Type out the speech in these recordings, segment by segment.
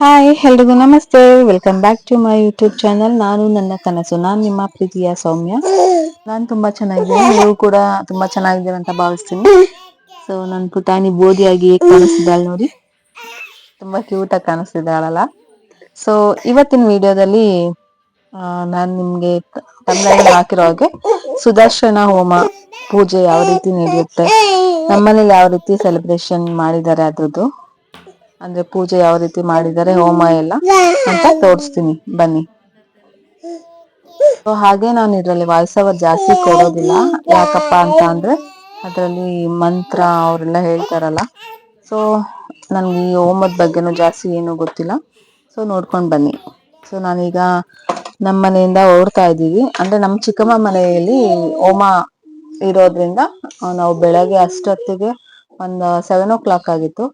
Hi ಎಲ್ರಿಗೂ ನಮಸ್ತೆ. Welcome back to my YouTube channel. ನಾನು ನನ್ನ ಕನಸು. ನಾನು ನಿಮ್ಮ ಪ್ರೀತಿಯ ಸೌಮ್ಯ. ನಾನು ತುಂಬಾ ಚೆನ್ನಾಗಿದ್ದೀನಿ, ನೀವು ಕೂಡ ತುಂಬಾ ಚೆನ್ನಾಗಿದ್ದೀರ ಅಂತ ಭಾವಿಸ್ತೀನಿ. ಸೊ ನನ್ನ ಪುಟಾಣಿ ಬೋದಿಯಾಗಿ ಹೇಗೆ ಕಾಣಿಸ್ತಿದ್ದಾಳೆ ನೋಡಿ, ತುಂಬಾ ಕ್ಯೂಟ್ ಆಗಿ ಕಾಣಿಸ್ತಿದ್ದಾಳಲ್ಲ. ಸೊ ಇವತ್ತಿನ ವಿಡಿಯೋದಲ್ಲಿ ನಾನು ನಿಮ್ಗೆ ತಮಿಳಲ್ಲಿ ಹಾಕಿರೋ ಹಾಗೆ ಸುದರ್ಶನ ಹೋಮ ಪೂಜೆ ಯಾವ ರೀತಿ ನಡೆಯುತ್ತೆ, ನಮ್ಮನೇಲಿ ಯಾವ ರೀತಿ ಸೆಲೆಬ್ರೇಷನ್ ಮಾಡಿದ್ದಾರೆ ಅದ್ರದ್ದು, ಅಂದ್ರೆ ಪೂಜೆ ಯಾವ ರೀತಿ ಮಾಡಿದ್ದಾರೆ, ಹೋಮ ಎಲ್ಲ ಅಂತ ತೋರಿಸ್ತೀನಿ ಬನ್ನಿ. ಹಾಗೆ ನಾನು ಇದ್ರಲ್ಲಿ ವಾಯ್ಸ್ ಓವರ್ ಜಾಸ್ತಿ ಕೊಡೋದಿಲ್ಲ. ಯಾಕಪ್ಪ ಅಂತ ಅಂದ್ರೆ ಅದರಲ್ಲಿ ಮಂತ್ರ ಅವರೆಲ್ಲ ಹೇಳ್ತಾರಲ್ಲ. ಸೊ ನನ್ಗೆ ಈ ಹೋಮದ ಬಗ್ಗೆನೂ ಜಾಸ್ತಿ ಏನೂ ಗೊತ್ತಿಲ್ಲ. ಸೊ ನೋಡ್ಕೊಂಡ್ ಬನ್ನಿ. ಸೊ ನಾನೀಗ ನಮ್ಮ ಮನೆಯಿಂದ ಹೊರಡ್ತಾ ಇದ್ದೀವಿ. ಅಂದ್ರೆ ನಮ್ಮ ಚಿಕ್ಕಮ್ಮ ಮನೆಯಲ್ಲಿ ಹೋಮ ಇರೋದ್ರಿಂದ ನಾವು ಬೆಳಗ್ಗೆ ಅಷ್ಟೊತ್ತಿಗೆ ಒಂದು 7 o'clock ಆಗಿತ್ತು.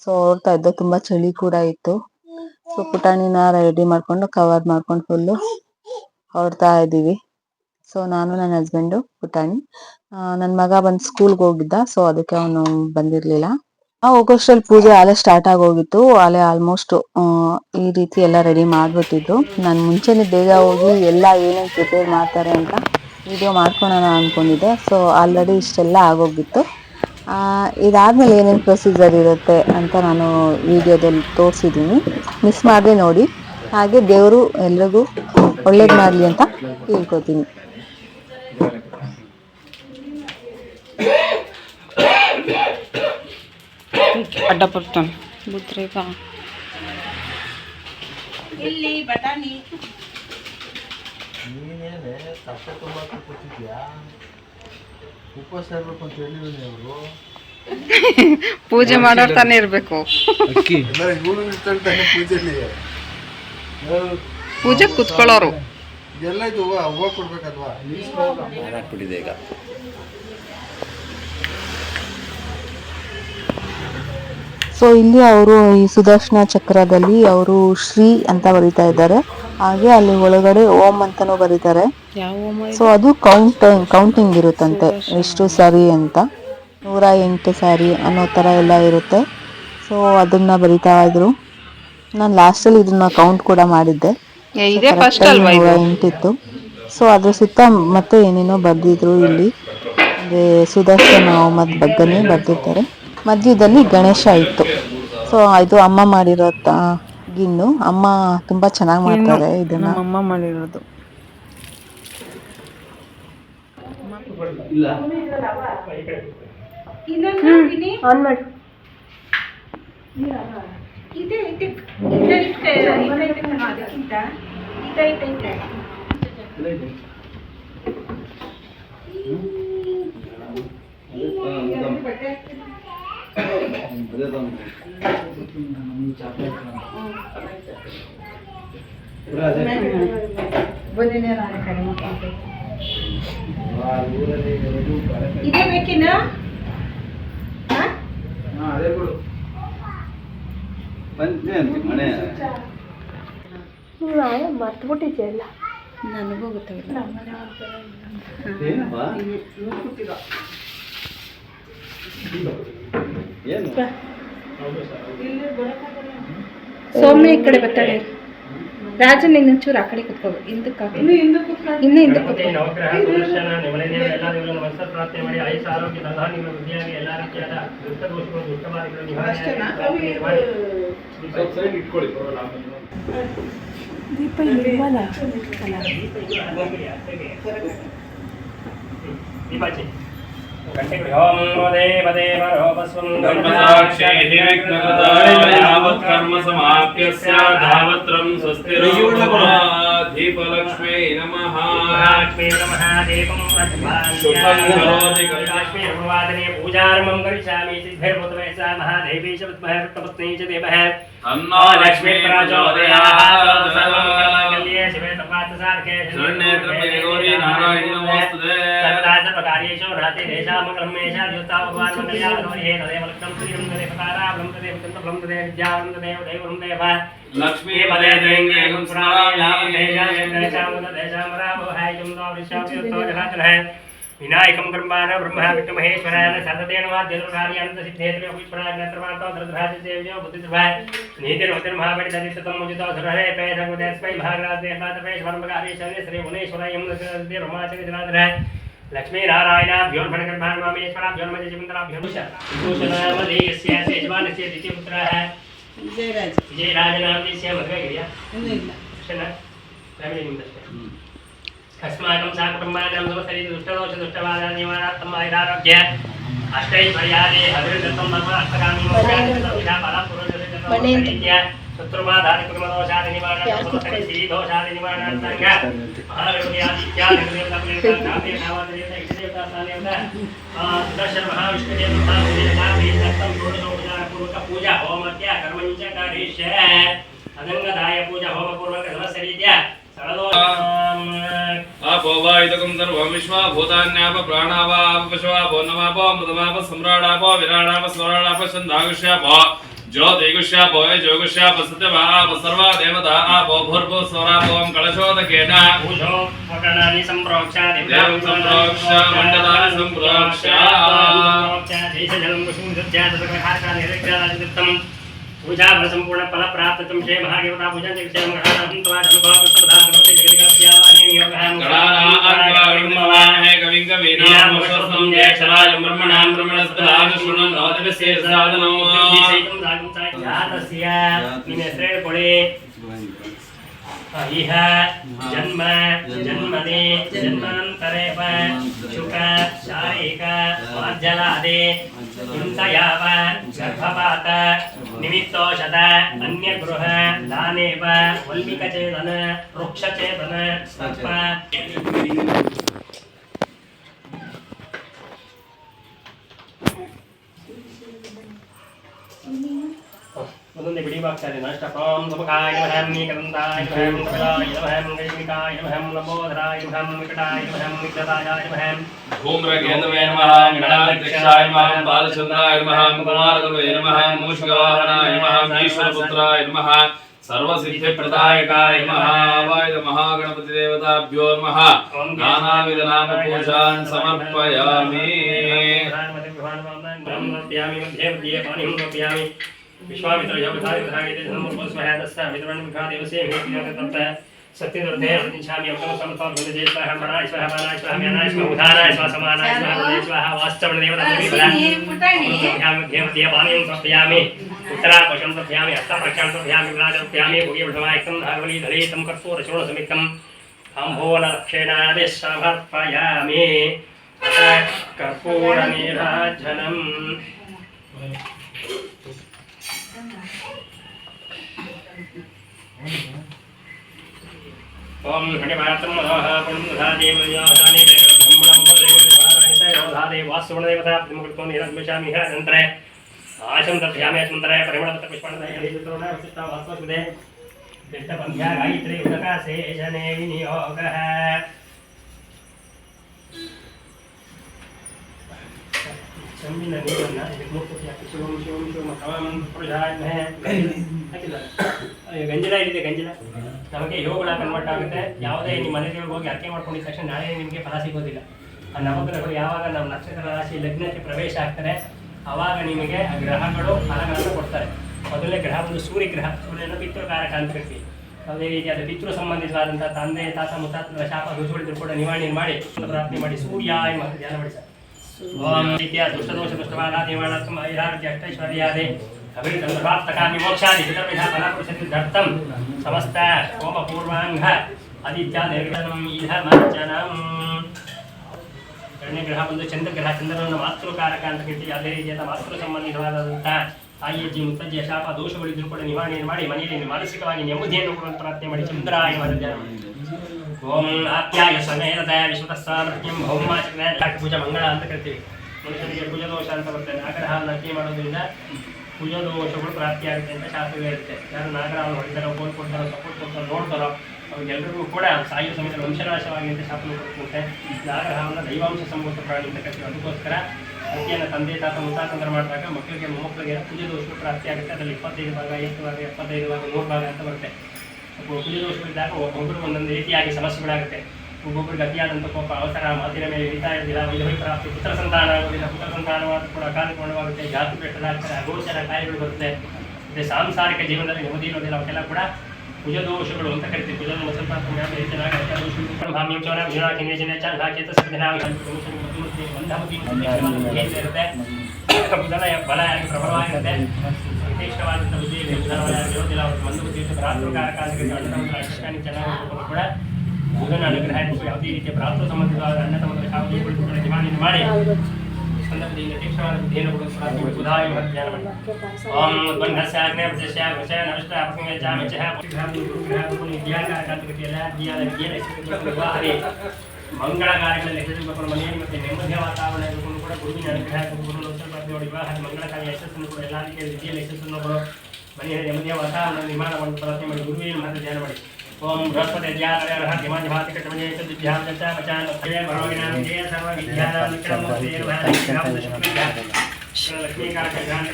ಸೊ ಹೊರಡ್ತಾ ಇದ್ದೆ. ತುಂಬಾ ಚಳಿ ಕೂಡ ಇತ್ತು. ಸೊ ಪುಟಾಣಿನ ರೆಡಿ ಮಾಡ್ಕೊಂಡು ಕವರ್ ಮಾಡ್ಕೊಂಡು ಫುಲ್ಲು ಹೊರಡ್ತಾ ಇದ್ದೀವಿ. ಸೊ ನಾನು ನನ್ನ ಹಸ್ಬೆಂಡು ಪುಟಾಣಿ, ನನ್ನ ಮಗ ಬಂದು ಸ್ಕೂಲ್ಗೆ ಹೋಗಿದ್ದ. ಸೊ ಅದಕ್ಕೆ ಅವನು ಬಂದಿರ್ಲಿಲ್ಲ. ಹೋಗೋಷ್ಟ್ರಲ್ಲಿ ಪೂಜೆ ಅಲ್ಲೇ ಸ್ಟಾರ್ಟ್ ಆಗೋಗಿತ್ತು. ಅಲ್ಲೇ ಆಲ್ಮೋಸ್ಟ್ ಈ ರೀತಿ ಎಲ್ಲ ರೆಡಿ ಮಾಡ್ಬಿಟ್ಟಿದ್ರು. ನಾನು ಮುಂಚೆನೆ ಬೇಗ ಹೋಗಿ ಎಲ್ಲ ಏನೇನು ಪ್ರಿಪೇರ್ ಮಾಡ್ತಾರೆ ಅಂತ ವಿಡಿಯೋ ಮಾಡ್ಕೊಳೋಣ ಅನ್ಕೊಂಡಿದ್ದೆ. ಸೊ ಆಲ್ರೆಡಿ ಇಷ್ಟೆಲ್ಲ ಆಗೋಗಿತ್ತು. ಇದಾದ್ಮೇಲೆ ಏನೇನು ಪ್ರೊಸೀಜರ್ ಇರುತ್ತೆ ಅಂತ ನಾನು ವಿಡಿಯೋದಲ್ಲಿ ತೋರಿಸಿದ್ದೀನಿ, ಮಿಸ್ ಮಾಡದೆ ನೋಡಿ. ಹಾಗೆ ದೇವರು ಎಲ್ರಿಗೂ ಒಳ್ಳೇದು ಮಾಡಲಿ ಅಂತ ಕೇಳ್ಕೊತೀನಿ. ಅಡ್ಡ ಬರ್ತಾನೆ ಬುದ್ರೇಗ ಇಲ್ಲಿ ಬಟಾಣಿ ನೀನೇನೆ ತಪ್ಪೆ ತುಂಬಾಕ ಕೂತಿದ್ಯಾ? ಉಪವಾಸ ಇರ್ಬೇಕು ಅಂತ ಹೇಳಿದ್ರು ಅವರು. ಪೂಜೆ ಮಾಡೋರು ತಾನೇ ಇರಬೇಕು. ಅಕ್ಕಿ ಎಲ್ಲ ಇವರು ಇರ್ತಾನೆ ಪೂಜೆಲಿ. ಪೂಜೆ ಕೂತ್ಕೊಳ್ಳೋರು ಎಲ್ಲ ಇದು ಹೂವು ಕೊಡ್ಬೇಕಲ್ವಾ? ಹಾಕ್ಬಿಟ್ಟಿದೆ ಈಗ. ಸೊ ಇಲ್ಲಿ ಅವರು ಈ ಸುದರ್ಶನ ಚಕ್ರದಲ್ಲಿ ಅವರು ಶ್ರೀ ಅಂತ ಬರೀತಾ ಇದ್ದಾರೆ. ಹಾಗೆ ಅಲ್ಲಿ ಒಳಗಡೆ ಓಂ ಅಂತಾನೂ ಬರೀತಾರೆ. ಸೊ ಅದು ಕೌಂಟಿಂಗ್ ಇರುತ್ತಂತೆ, ಎಷ್ಟು ಸಾರಿ ಅಂತ. 108 ಸಾರಿ ಅನ್ನೋ ಥರ ಎಲ್ಲ ಇರುತ್ತೆ. ಸೊ ಅದನ್ನ ಬರಿತಾ ಇದ್ರು. ನಾನು ಲಾಸ್ಟಲ್ಲಿ ಇದನ್ನ ಕೌಂಟ್ ಕೂಡ ಮಾಡಿದ್ದೆ. 108 ಇತ್ತು. ಸೊ ಅದ್ರ ಸುತ್ತ ಮತ್ತೆ ಏನೇನೋ ಬರ್ದಿದ್ರು ಇಲ್ಲಿ. ಅಂದರೆ ಸುದರ್ಶನ ಹೋಮದ ಬಗ್ಗೆನೇ ಬರ್ದಿರ್ತಾರೆ. ಮಧ್ಯದಲ್ಲಿ ಗಣೇಶ ಇತ್ತು. ಸೊ ಇದು ಅಮ್ಮ ಮಾಡಿರೋ ಗಿಣ್ಣು. ಅಮ್ಮ ತುಂಬಾ ಚೆನ್ನಾಗಿ ಮಾಡ್ತಾರೆ ಇದನ್ನ. ಅಮ್ಮ ಮಾಡಿರೋದು. ಆನ್ ಮಾಡು. ಇದೆ ಅದಕ್ಕಿಂತ ಇದೆ. ಇದೇ ಬೇಕಿನ ಮರ್ತ್ಬಿಟ್ಟಿದ್ಯಲ್ಲ. ನನಗೂ ಗೊತ್ತಾಗಿಲ್ಲ. ಸೌಮ್ಯ ಈ ಕಡೆ ಬರ್ತಾಳೆ. ರಾಜನ್ ಇನ್ನೊಂಚೂರು ಆ ಕಡೆ ಕುತ್ಕೋ. ಹಿಂದಕ್ಕೆ ಇನ್ನು ಹಿಂದಕ್ಕೆ ದೀಪ ಇಲ್ವಲ್ಲ. दीपलक्ष्मी नमः। पूजारम्भं करिष्यामि। सिद्धिर्भूतवेशा महादेवी च विद्महे रुक्मपत्नी च देवः तन्नो लक्ष्मी प्रचोदयात्। सर्वमङ्गलमाङ्गल्ये शिवे सर्वार्थसाधके शरण्ये गौरी नारायणी नमोस्तुते। सर्वदा सर्वकार्येषु रहते देशा मङ्गलं मेषा द्योता भगवान् मङ्गल्यावनोहि हे तदेव लक्ष्मं श्रीरं तदेव कारा ब्रह्मदेव तदेव विद्यावं तदेव देवं देव लक्ष्मी पदे देंगे हम प्राणायाम देशा देशा देशा मरा भवाय तुम दो विश्व तो जगत है विनायकं कर्माण ब्रह्मा विष्णु महेश्वराय सततेन वाद्यदुर्गार्यानंद सिद्धेत्र विप्राज्ञत्रमातो धृतराजदेवयो बुद्धिद्रभाय नीतिर्वतिर्महापरितदिततं मुदितो धुरहरे पैसंगुदेस्मै महाराजदेवातपे स्वर्मगारीशने श्री मुनीश्वराय यमुनस्ते रोमाचरि जनादराय लक्ष्मी नारायणाभ्यो फणकर्माणमेश्वराभ्यो मजजिमन्द्राभ्यो भूषणामदेयस्य सेजवानस्य द्वितीयपुत्रः विजयराज नामदेस्य मದುವೆ ಆಗಿದೆಯಾ ಇಲ್ಲ ಫ್ಯಾಮಿಲಿ ನಿಮ್ಮದಷ್ಟೇ अस्माकं साकुटुम्बानां समस्तरी दुष्टदोष दुष्टबाधा निवारणार्थम् आयुरारोग्य अष्टैश्वर्यादि अभिवृद्धिं मम अष्टगामी मोक्षादिविधा फलपुरुषस्य शत्रुबाधादि कुटुम्बदोषादि निवारणार्थं समस्तरी श्रीदोषादि निवारणार्थं सुदर्शन महाविष्णुदेवता पूजा होमत्य कर्मञ्च करिष्ये अदङ्गदाय पूजा होमपूर्वक समस्तरीत्या आपो वा इदकं सर्वं विश्वा भूतान्याप प्राणावाप पशवापो नमापो मृतमाप सम्राडापो विराडाप स्वराडाप छन्दागुष्यापो ज्योतिगुष्यापो योगुष्याप सत्यवाप सर्वा देवता आपो भूर्भु स्वरापों कलशोदकेन पूजो वकरणानि सम्प्रोक्ष्यादि देवं सम्प्रोक्ष्य मण्डलानि सम्प्रोक्ष्य जलं कुसुम सत्याद सकलहारकानि निरीक्षादित्तम् पूजा संपूर्ण फल प्राप्त तुम जय महादेवता पूजन जगत मंगलानां तवा अनुभव प्रसाद करते जगदिकाप्यावानि योगः गणानां है कविं कवीनां वशस्तं जयक्षराय ब्रह्मणां ब्रह्मणस्पदां शुणन् नवतपस्य साधनो सहितं जागं जातस्य निनेश्रे पडे इह जन्म जन्मदे जन्मान्तरे शुक शारीरिक मार्जलादे हिंसयाव गर्भपात निमित्तौषध अन्यगृह दानेव वल्मिकचेतन वृक्षचेतन सर्प ಒಂದೊಂದೇ ಬಿಡಿವಾಗ್ತಾರೆ ನಷ್ಟ ಪ್ರಾಂ ಸುಮಕಾಯ ನಮಃ ನೀಕರಂದಾಯ ನಮಃ ಕಪಿಲಾಯ ನಮಃ ಗೈಮಿಕಾಯ ನಮಃ ಲಂಬೋದರಾಯ ನಮಃ ವಿಕಟಾಯ ನಮಃ ವಿಕಟಾಯ ನಮಃ धूम्रकेतवे नमः गणाध्यक्षाय नमः बालचन्द्राय नमः कुमारगवे नमः मूषकवाहनाय नमः ईश्वरपुत्राय नमः सर्वसिद्धिप्रदायकाय नमः वायुद महागणपतिदेवताभ्यो नमः नानाविधनामपूजान् समर्पयामि विश्वामित्र योगधारिते धर्मोपस्मः तस्य मित्रवन्मुखादेवस्य हेतिनाथतन्त्र सत्यदुर्धे प्रतिच्छामि अमृतं समर्पयामि स्वाहा मनाय स्वाहा मानाय स्वाहा म्यानाय स्वाहा उदानाय स्वाहा समानाय स्वाहा हृदय स्वाहा वास्तवदेवताभ्यां देवतीय पानीयं समर्पयामि उत्तरापशं समर्पयामि हस्तप्रक्षां समर्पयामि विराजं समर्पयामि भोग्यवधमायकं नागवली धरेतं कर्पूरचूर्णसमिक्तम् अम्भोलक्षेणादिः समर्पयामि कर्पूरनीराजनम् ओम हरिवात्रम नमः पुण्यधादेव यादाने ब्रह्मणं वदेवधारायते योधादे वासुदेवता प्रतिमुक्तो निरंबिचामि हरन्तरे आशं तथ्यामि सुन्दरे परिमलपत्र पुष्पाणदय हरितोना वसिष्ठा वासुदे दिष्टपन्ध्या गायत्री उदकासे जने विनियोगः चम्मिನ ನೀರನ್ನ ಇದಕ್ಕೆ ಮುಟ್ಟಿಸಿ ಹಾಕಿ ಶಿವಂ ಶಿವಂ ಶಿವಂ ಕವಂ ಪ್ರಜಾಯಮೇ ಗಂಜಲ ಇದೆ ಗಂಜಲ ನಮಗೆ ಯೋಗಗಳ ಕನ್ವರ್ಟ್ ಆಗುತ್ತೆ ಯಾವುದೇ ನಿಮ್ಮ ಮನೆಗೆ ಹೋಗಿ ಅರ್ಕೆ ಮಾಡ್ಕೊಂಡಿದ್ದ ತಕ್ಷಣ ನಾಳೆ ನಿಮಗೆ ಫಲ ಸಿಗೋದಿಲ್ಲ ಆ ನವಗ್ರಹಗಳು ಯಾವಾಗ ನಮ್ಮ ನಕ್ಷತ್ರ ರಾಶಿ ಲಗ್ನಕ್ಕೆ ಪ್ರವೇಶ ಆಗ್ತಾರೆ ಆವಾಗ ನಿಮಗೆ ಆ ಗ್ರಹಗಳು ಫಲಗಳನ್ನು ಕೊಡ್ತಾರೆ ಮೊದಲನೇ ಗ್ರಹ ಒಂದು ಸೂರ್ಯಗ್ರಹ ಸೂರ್ಯನ ಪಿತೃಕಾರಕ ಅಂತ ಕರಿತೀವಿ ಯಾವುದೇ ರೀತಿಯಾದ ಪಿತೃ ಸಂಬಂಧಿತವಾದಂಥ ತಂದೆ ತಾತ ಮುತ್ತಾತರ ಶಾಪ ದುಷ್ಟುಗಳಿದ್ರು ಕೂಡ ನಿವಾರಣೆ ಮಾಡಿ ಪ್ರಾರ್ಥನೆ ಮಾಡಿ ಸೂರ್ಯ ಎಂಬ ಧ್ಯಾನ ಮಾಡಿ ಸರ್ ओम नित्य दुष्टदोष दुष्टबाधा निवारणार्थम ऐरारोग्य अष्टैश्वर्यादि अभिर्धर्मार्थकामि मोक्षादि विधर्मिधा फलपुरुषसिद्ध्यर्थं समस्त होम पूर्वांग आदित्यादिर्गणम् इदमर्चनम् ಎರಡನೇ ಗ್ರಹ ಬಂದು ಚಂದ್ರಗ್ರಹ ಚಂದ್ರನನ್ನು ಮಾತೃಕಾರಕ ಅಂತ ಕರಿತೀವಿ ಅದೇ ರೀತಿಯಾದ ಮಾತೃ ಸಂಬಂಧಿತವಾದಂಥ ತಾಯಿಯಜ್ಜಿ ಮುತ್ತಜ್ಜಿಯ ಶಾಪ ದೋಷಗಳಿದ್ರು ಕೂಡ ನಿವಾರಣೆ ಮಾಡಿ ಮನೆಯಲ್ಲಿ ಮಾನಸಿಕವಾಗಿ ನೆಮ್ಮದಿಯನ್ನು ಕೊಡುವಂಥ ಪ್ರಾರ್ಥನೆ ಮಾಡಿ ಚಂದ್ರಾಯ ಧ್ಯಾನ ಓಂ ಆಪ್ಯಾಯ ಸಮೇತ ವಿಶ್ವತಸ್ಸಾಮರ್ಥ್ಯಂ ಭೌಮಾಚರಣೆ ಪೂಜಾ ಮಂಗಳ ಅಂತ ಕರಿತೀವಿ ಮನುಷ್ಯನಿಗೆ ಕುಜದೋಷ ಅಂತ ಬರ್ತದೆ ನಾಗರಹಾವನ್ನು ಅರ್ಕೆ ಮಾಡೋದ್ರಿಂದ ಕುಜದೋಷಗಳು ಪ್ರಾಪ್ತಿಯಾಗುತ್ತೆ ಅಂತ ಶಾಸ್ತ್ರ ಇರುತ್ತೆ ಯಾರು ನಾಗರಹಾವನ್ನು ಹೊಡಿತಾರೋ ಗೋಲ್ ಕೊಡ್ತಾರೋ ಸಪೋರ್ಟ್ ಕೊಡ್ತಾರೋ ನೋಡ್ತಾರೋ ಅವ್ರಿಗೆಲ್ಲರಿಗೂ ಕೂಡ ಸಾಯುವ ಸಮಯದಲ್ಲಿ ವಂಶನಾಶವಾಗಿ ಅಂತ ಶಾಪನ ಕೊಡುತ್ತೆ ನಾಗರಹಾವನ್ನು ದೈವಾಂಶ ಸಂಭೂತ ಪ್ರಾಣಿ ಅಂತ ಕರಿತೀವಿ ಅದಕ್ಕೋಸ್ಕರ ಅರ್ಕೆಯನ್ನು ತಂದೆ ತಾತ ಮುತ್ತಾತಂತ್ರ ಮಾಡಿದಾಗ ಮಕ್ಕಳಿಗೆ ಮೊಮ್ಮಕ್ಕಳಿಗೆ ಕುಜದೋಷಗಳು ಪ್ರಾಪ್ತಿಯಾಗುತ್ತೆ ಅದರಲ್ಲಿ 25 ಭಾಗ 8 ಭಾಗ 75 ಭಾಗ 3 ಭಾಗ ಅಂತ ಬರುತ್ತೆ ಕುಜದೋಷಗಳಿದ್ದಾಗ ಒಬ್ಬರು ಒಂದೊಂದು ರೀತಿಯಾಗಿ ಸಮಸ್ಯೆಗಳಾಗುತ್ತೆ ಒಬ್ಬೊಬ್ಬರಿಗೆ ಅತಿಯಾದಂಥ ಕೋಪ ಅವಸರ ಮಾತಿನ ಮೇಲೆ ಹಿಡಿತಾ ಇರಲಿಲ್ಲ, ವೈದ್ಯ ಪ್ರಾಪ್ತಿ, ಪುತ್ರ ಸಂತಾನ ಆಗೋದಿಲ್ಲ, ಪುತ್ರ ಸಂತಾನವಾದ ಕೂಡ ಅಕಾಲಿಕವಾಗುತ್ತೆ, ಜಾತಿ ಬೆಟ್ಟದಾಗ್ತದೆ, ಅಗೋಚರ ಕಾಯಿಲೆಗಳು ಬರುತ್ತೆ, ಮತ್ತು ಸಾಂಸಾರಿಕ ಜೀವನದಲ್ಲಿ ನೆಮ್ಮದಿ ಇರೋದಿಲ್ಲ, ಅವಕ್ಕೆಲ್ಲ ಕೂಡ ಕುಜದೋಷಗಳು ಅಂತ ಕರಿತೀವಿ. ಕುಜದ ಸ್ವಲ್ಪ ಬುಧನ ಬಲ ಪ್ರಬಲವಾಗಿರುತ್ತೆ, ವಿಶೇಷವಾದಂಥ ಬುದ್ಧಿ ಇರೋದಿಲ್ಲ, ಅವ್ರಿಗೆ ಮಂದು ಬುದ್ಧಿ ಭ್ರಾತೃಕಾರಕ ಅಣ್ಣ ಚೆನ್ನಾಗಿ ಕೂಡ ಬುಧನ ಅನುಗ್ರಹ ಯಾವುದೇ ರೀತಿಯ ಭ್ರಾತೃ ಸಂಬಂಧಿತವಾದ ಅಣ್ಣ ಸಂಬಂಧ ಯಾವುದೇ ಕೂಡ ನಿವಾರಣೆ ಮಾಡಿ ಸಂದರ್ಭದಿಂದ ತೀಕ್ಷ್ಣವಾದ ಬುದ್ಧಿಯನ್ನು ಕೂಡ ಬುಧಾಯ ಧ್ಯಾನ ಮಾಡಿ. ಓಂ ಉದ್ಬಂಧಸ್ಯ ಅಗ್ನೇ ಪ್ರತ್ಯಸ್ಯ ವೃಷ ನವಿಷ್ಟ ಅಪಸಂಗ ಚಾಮಿಚಃ ವಿವಾಹವೇ ಮಂಗಳಕಾರ್ಯಗಳಲ್ಲಿ ಹೆಸರು ಮನೆಯಲ್ಲಿ ಮತ್ತು ನೆಮ್ಮದಿಯ ವಾತಾವರಣ ಇರುವುದು ಕೂಡ ಗುರುವಿನ ಅನುಗ್ರಹ ಗುರು ವಿವಾಹದ ಮಂಗಳಕಾರಿ ಯಶಸ್ಸನ್ನು ಕೂಡ ಎಲ್ಲ ರೀತಿಯ ವಿದ್ಯೆಯಲ್ಲಿ ಯಶಸ್ಸನ್ನು ಕೂಡ ಮನೆಯಲ್ಲಿ ನೆಮ್ಮದಿಯ ವಾತಾವರಣ ನಿರ್ಮಾಣ ಮಾಡಲು ಪ್ರಾರ್ಥನೆ ಮಾಡಿ ಗುರುವಿನ ಮಾತ್ರ ಧ್ಯಾನ ಮಾಡಿ. ಓಂ ಬೃಹಸ್ಪತಿ ಧ್ಯಾನ ಹಿಮಾಂಜಭಾತಿ ಕಟಮನೆ ವಿದ್ಯಾಂ ಚಚಾಮಚಾನ್ ಭಗವಾನ್ ಜಯ ಸರ್ವ ವಿದ್ಯಾನಾಂ ಲಕ್ಷ್ಮೀಕಾರಕ ಜ್ಞಾನ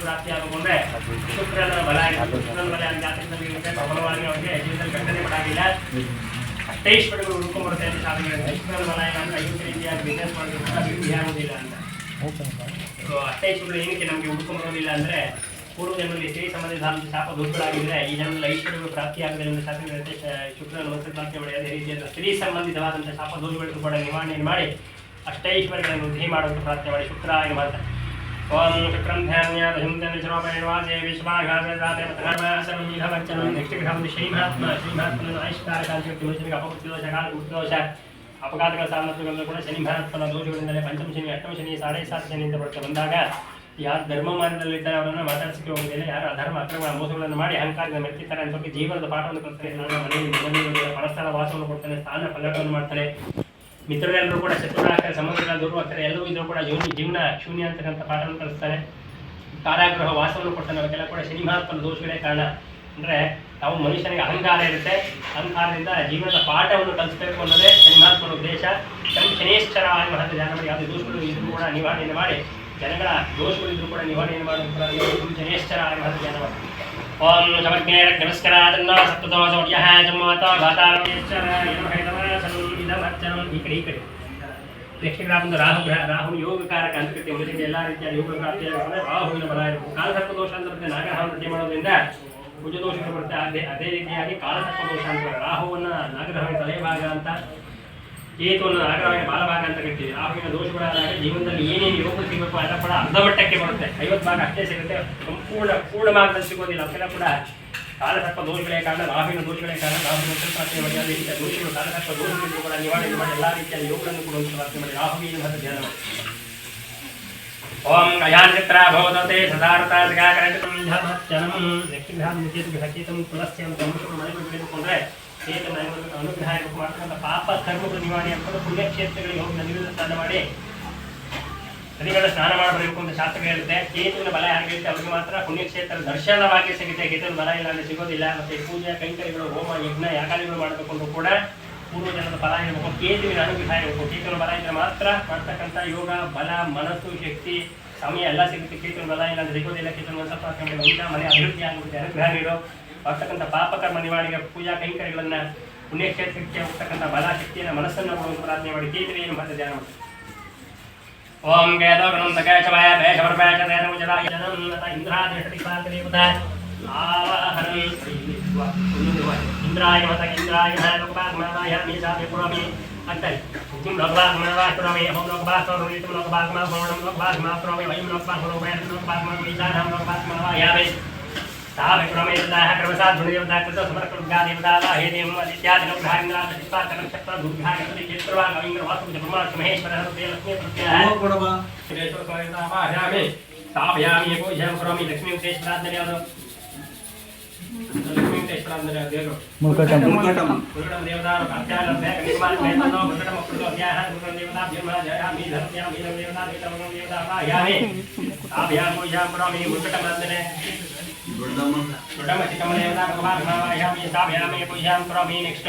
ಪ್ರಾಪ್ತಿಯಾಗಿಕೊಂಡ್ರೆ ಶುಕ್ರನ ಬಲ ಶುಕ್ರನ ಬಲ ಜಾತಕದಲ್ಲಿ ಪ್ರಬಲವಾಗಿ ಅವರಿಗೆ ಜೀವನದಲ್ಲಿ ಘಟನೆ ಮಾಡಾಗಿಲ್ಲ. ಅಷ್ಟೈಶ್ವರ್ಯಗಳು ಹುಡ್ಕೊಂಡ್ಬರುತ್ತೆ ಅಂತ ಸಾಧನೆ. ಶುಕ್ರನ ಬಲ ಏನಂದ್ರೆ 5 ರೀತಿಯಾಗಿ ಬಿಸ್ನೆಸ್ ಮಾಡೋದು ಅಭಿವೃದ್ಧಿ ಆಗೋದಿಲ್ಲ ಅಂತ. ಅಷ್ಟೈಶ್ವರ್ಯಗಳು ಏನಕ್ಕೆ ನಮಗೆ ಹುಡ್ಕೊಂಡ್ಬರೋದಿಲ್ಲ ಅಂದರೆ ಪೂರ್ವಜನ್ಮದಲ್ಲಿ ಸ್ತ್ರೀ ಸಂಬಂಧಿತ ಶಾಪ ದೋಷಗಳಾಗಿದ್ದರೆ ಈ ಜನ್ಮದಲ್ಲಿ ಐಶ್ವರ್ಯಗಳು ಪ್ರಾಪ್ತಿಯಾಗದೆ ಶಾಸ್ತ್ರ ಶುಕ್ರನ ಮಂತ್ರ ಪ್ರಾಪ್ತಿ ಮಾಡಿ ಅದೇ ರೀತಿಯಾದ ಸ್ತ್ರೀ ಸಂಬಂಧಿತವಾದಂಥ ಶಾಪ ದೋಷಗಳನ್ನು ಕೂಡ ನಿವಾರಣೆಯನ್ನು ಮಾಡಿ ಅಷ್ಟೈಶ್ವರ್ಯಗಳನ್ನು ವೃದ್ಧಿ ಮಾಡೋದು ಪ್ರಾರ್ಥನೆ ಮಾಡಿ ಶುಕ್ರಾಯ ಮಾತ್ರ. ಓಂ ಶುಕ್ರಂ ಧ್ಯಾನ್ಯಾದ ಹಿಂದನ್ನು ಶ್ರೋಪೇಣವಾಜೆ ವಿಶ್ವಾಘಾತಂ ನೆಕ್ಸ್ಟ್ ಗ್ರಹವನ್ನು ಶ್ರೀಮಹಾತ್ಮನ ಆಯುಷ್ಕಾರಕ ಅಂತ ಮನುಷ್ಯನಿಗೆ ಅಪಕೃತಿ ದೋಷ ಕಾಲ ದೋಷ ಅಪಘಾತಗಳ ಸಾಮರ್ಥ್ಯಗಳನ್ನು ಕೂಡ ಶನಿ ಮಹಾತ್ಮನ ದೋಷಗಳಿಂದಲೇ ಪಂಚಮ ಶನಿ ಅಷ್ಟಮ ಶನಿ 7.5 ಶನಿಯಿಂದ ಬರುತ್ತೆ. ಬಂದಾಗ ಯಾರು ಧರ್ಮ ಮಾರ್ಗದಲ್ಲಿದ್ದಾರೆ ಅವರನ್ನು ಮಾತಾಡಿಸಿಕೆ ಹೋಗುವುದಿಲ್ಲ, ಯಾರು ಅಧರ್ಮ ಅಕ್ರಮ ಮೋಸಗಳನ್ನು ಮಾಡಿ ಅಹಂಕಾರದಿಂದ ಮೆರ್ತಿರ್ತಾರೆ ಅಂತ ಬಗ್ಗೆ ಜೀವನದ ಪಾಠವನ್ನು ಕಲಿಸ್ತಾರೆ. ನಾನು ಮನೆಯಲ್ಲಿ ಪರಸ್ಥಳ ವಾಸವನ್ನು ಕೊಡ್ತಾನೆ, ಸ್ಥಾನ ಪಲ್ಲಟವನ್ನು ಮಾಡ್ತಾನೆ, ಮಿತ್ರರೆಲ್ಲರೂ ಕೂಡ ಶತ್ರುಗಳಾಗ್ತಾರೆ, ಸಂಬಂಧಗಳ ದೂರ ಆಗ್ತಾರೆ, ಎಲ್ಲರೂ ಇದ್ರೂ ಕೂಡ ಜೀವನ ಶೂನ್ಯ ಅಂತಕ್ಕಂಥ ಪಾಠವನ್ನು ಕಲಿಸ್ತಾನೆ. ಕಾರಾಗೃಹ ವಾಸವನ್ನು ಕೊಡ್ತಾನೆ, ಅವಕ್ಕೆಲ್ಲ ಕೂಡ ಶನಿ ಮಹಾತ್ಮನ ದೋಷಗಳೇ ಕಾರಣ. ಅಂದರೆ ನಾವು ಮನುಷ್ಯನಿಗೆ ಅಹಂಕಾರ ಇರುತ್ತೆ, ಅಹಂಕಾರದಿಂದ ಜೀವನದ ಪಾಠವನ್ನು ಕಲಿಸಬೇಕು ಅನ್ನೋದೇ ಶನಿ ಮಹಾತ್ಮನ ಉದ್ದೇಶ. ಶನೇಶ್ವರ ಮಹತ್ವ ಧ್ಯಾನ ಮಾಡಿ ಯಾವುದೇ ದೋಷಗಳು ಇದ್ರೂ ಕೂಡ ನಿವಾರಣೆಯನ್ನು ಮಾಡಿ, ಜನಗಳ ದೋಷಗಳಿದ್ರು ಕೂಡ ನಿವಾರಣೆಯನ್ನು ಮಾಡುವ ಶನೇಶ್ವರ ಮಹತ್ವ ಧ್ಯಾನ ಮಾಡಿ. ಓಂ ಸಮಜ್ಞೆ ನಮಸ್ಕಾರಾದನ್ನ ಸಪ್ತದೋಷ ಜಮ್ಮತ ಘಾತಾರೇಶ್ವರ ಈ ಕಡೆ ಲಕ್ಷ್ಮೀರಾಮಂದು ರಾಹು ಯೋಗಕಾರಕ ಅಂತ ಕರಿತೀವಿ. ಮನುಷ್ಯನಿಗೆ ಎಲ್ಲ ರೀತಿಯ ಯೋಗ ಪ್ರಾಪ್ತಿಯಾಗಿರುತ್ತದೆ. ರಾಹುವಿನ ಬಲ ಇರಬೇಕು. ಕಾಲಸರ್ಪ ದೋಷ ಅಂತ ಬರುತ್ತೆ, ನಾಗರಹಾವ ನೃತ್ಯ ಮಾಡೋದ್ರಿಂದ ಕುಜ ದೋಷಗಳು ಬರುತ್ತೆ. ಅದೇ ರೀತಿಯಾಗಿ ಕಾಲಸರ್ಪ ದೋಷ ಅಂತ ರಾಹುವನ್ನ ನಾಗರಹಾವಿನ ತಲೆಭಾಗ ಅಂತ, ಕೇತುವನ್ನು ನಾಗರಹಾವಿನ ಬಾಲಭಾಗ ಅಂತ ಕರಿತೀವಿ. ರಾಹುವಿನ ದೋಷಗಳಾದಾಗ ಜೀವನದಲ್ಲಿ ಏನೇನು ಯೋಗ ಸಿಗಬೇಕು ಅದರ ಕೂಡ ಅರ್ಧ ಮಟ್ಟಕ್ಕೆ ಬರುತ್ತೆ, 50 ಭಾಗ ಅಷ್ಟೇ ಸಿಗುತ್ತೆ, ಪೂರ್ಣ ಭಾಗದಲ್ಲಿ ಸಿಗೋದಿಲ್ಲ. ಅವಕ್ಕೆಲ್ಲ ಕೂಡ ಕಾಲಸರ್ಪ ದೋಷಗಳೇ ಕಾರಣ, ರಾಹುವಿನ ದೋಷಗಳೇ ಕಾರಣ. ರಾಹುವಿನ ಪ್ರಾರ್ಥನೆ ಮಾಡಿ ಯಾವುದೇ ರೀತಿಯ ದೋಷಗಳು ಕಾಲಸರ್ಪ ದೋಷಗಳಿಗೂ ಕೂಡ ನಿವಾರಣೆ ಮಾಡಿ ಎಲ್ಲ ರೀತಿಯ ಯೋಗಗಳನ್ನು ಕೂಡ ಪ್ರಾರ್ಥನೆ ಮಾಡಿ ರಾಹುವಿನ ಮತ್ತು ಧ್ಯಾನ ಮಾಡಿ. ಓಂ ಅಯಾನ್ಚಿತ್ರ ಭವದತೆ ಸದಾರತಾರ್ಗಾಕರಣಂ ಲಕ್ಷ್ಮೀ ತುಳಸ್ಯ ಅಂತ ಮನೆಗಳು ಬೇಡಿಕೊಂಡ್ರೆ ಚೇತನ ಅನುಗ್ರಹ ಮಾಡ್ತಕ್ಕಂಥ ಪಾಪ ಕರ್ಮಗಳು ನಿವಾರಣೆ ಆಗ್ತದೆ. ಪುಣ್ಯಕ್ಷೇತ್ರಗಳಿಗೆ ಹೋಗಿ ನದಿಗಳ ಸ್ನಾನ ಮಾಡಿ ನದಿಗಳ ಸ್ನಾನ ಮಾಡಬೇಕು ಅಂತ ಶಾಸ್ತ್ರ ಹೇಳುತ್ತೆ. ಕೇತುವಿನ ಬಲ ಯಾರಿಗಿರುತ್ತೆ ಅವ್ರಿಗೆ ಮಾತ್ರ ಪುಣ್ಯಕ್ಷೇತ್ರ ದರ್ಶನವಾಗಿ ಸಿಗುತ್ತೆ. ಕೇತುವಿನ ಬಲ ಇಲ್ಲ ಅಂದರೆ ಸಿಗೋದಿಲ್ಲ. ಮತ್ತು ಪೂಜೆ ಕೈಂಕರ್ಯಗಳು ಹೋಮ ಯಜ್ಞ ಯಾಗಾದಿಗಳು ಮಾಡಬೇಕೊಂಡು ಕೂಡ ಪೂರ್ವಜನದ ಫಲ ಇರಬೇಕು, ಕೇತುವಿನ ಅನುಗ್ರಹ ಇರಬೇಕು. ಕೇತುವಿನ ಬಲ ಇದ್ದರೆ ಮಾತ್ರ ಮಾಡ್ತಕ್ಕಂಥ ಯೋಗ ಬಲ ಮನಸ್ಸು ಶಕ್ತಿ ಸಮಯ ಎಲ್ಲ ಸಿಗುತ್ತೆ. ಕೇತುವಿನ ಬಲ ಇಲ್ಲ ಅಂದರೆ ಸಿಗೋದಿಲ್ಲ. ಕೇತುವಿನ ಸ್ವಲ್ಪ ಮನೆ ಅಭಿವೃದ್ಧಿ ಆಗುತ್ತೆ, ಅನುಗ್ರಹ ನೀಡು ಆಗ್ತಕ್ಕಂಥ ಪಾಪಕರ್ಮ ನಿವಾರಣೆಗೆ ಪೂಜಾ ಕೈಂಕರ್ಯಗಳನ್ನು ಪುಣ್ಯಕ್ಷೇತ್ರಕ್ಕೆ ಹೋಗ್ತಕ್ಕಂಥ ಬಲ ಶಕ್ತಿಯನ್ನು ಮನಸ್ಸನ್ನು ಪ್ರಾರ್ಥನೆ ಮಾಡಿ ಕೇತುವಿನ ಮತ್ತು ಧ್ಯಾನ ಮಾಡಿ. ಓಂ ಗೇದೋಗಣಂ ತಕೇಶವಾಯ ಬೇಷವರ್ಪೇಶ ದೇನಮುಜರಾಯ ಜನಂ ಇಂದ್ರಾದೇಶತಿಪಾದೇವತ ಆವಾಹನಂ ಇಂದ್ರಾಯ ಮತ ಇಂದ್ರಾಯ ಲೋಕಪಾತ್ಮಾಯ ಮೀಸಾಪಿ ಪುರಮಿ ಅಂತರಿ ತುಂ ಲೋಕಪಾತ್ಮಾಯ ಪುರಮಿ ಓಂ ಲೋಕಪಾತ್ಮಾಯ ತುಂ ಲೋಕಪಾತ್ಮಾಯ ಪುರಮಿ ಲೋಕಪಾತ್ಮಾಯ ಪುರಮಿ ವೈಂ ಲೋಕಪಾತ್ಮಾಯ ಲೋಕಪಾತ್ಮಾಯ ಮೀಸಾನಂ ಲೋಕಪಾತ್ಮಾಯ तावे क्रमेदाः क्रमसात् गुणदेवता कृत समर्पणगा देवता हे देवं इत्यादि नवग्रहांगरा प्रतिष्ठान नक्षत्र दुर्घाय क्षेत्रवान अविंद्र वासु ब्रह्माण्ड महेश्वरः देव लक्ष्मी प्रत्यय कोडवा देवता कविता मायामि तापयामि एको जय करोमि लक्ष्मी उद्देश्यराधने यादव लक्ष्मी उद्देश्यराधने देव मुकटम देवता अत्याल अभ्यास निर्माण मेतनो मुकटम अप्रुतो अध्याय देवता ब्रह्मा जयामि धर्मयामि देवता देवता मायामि तापयामि जय करोमि मुकटम राधने ನೆಕ್ಸ್ಟ್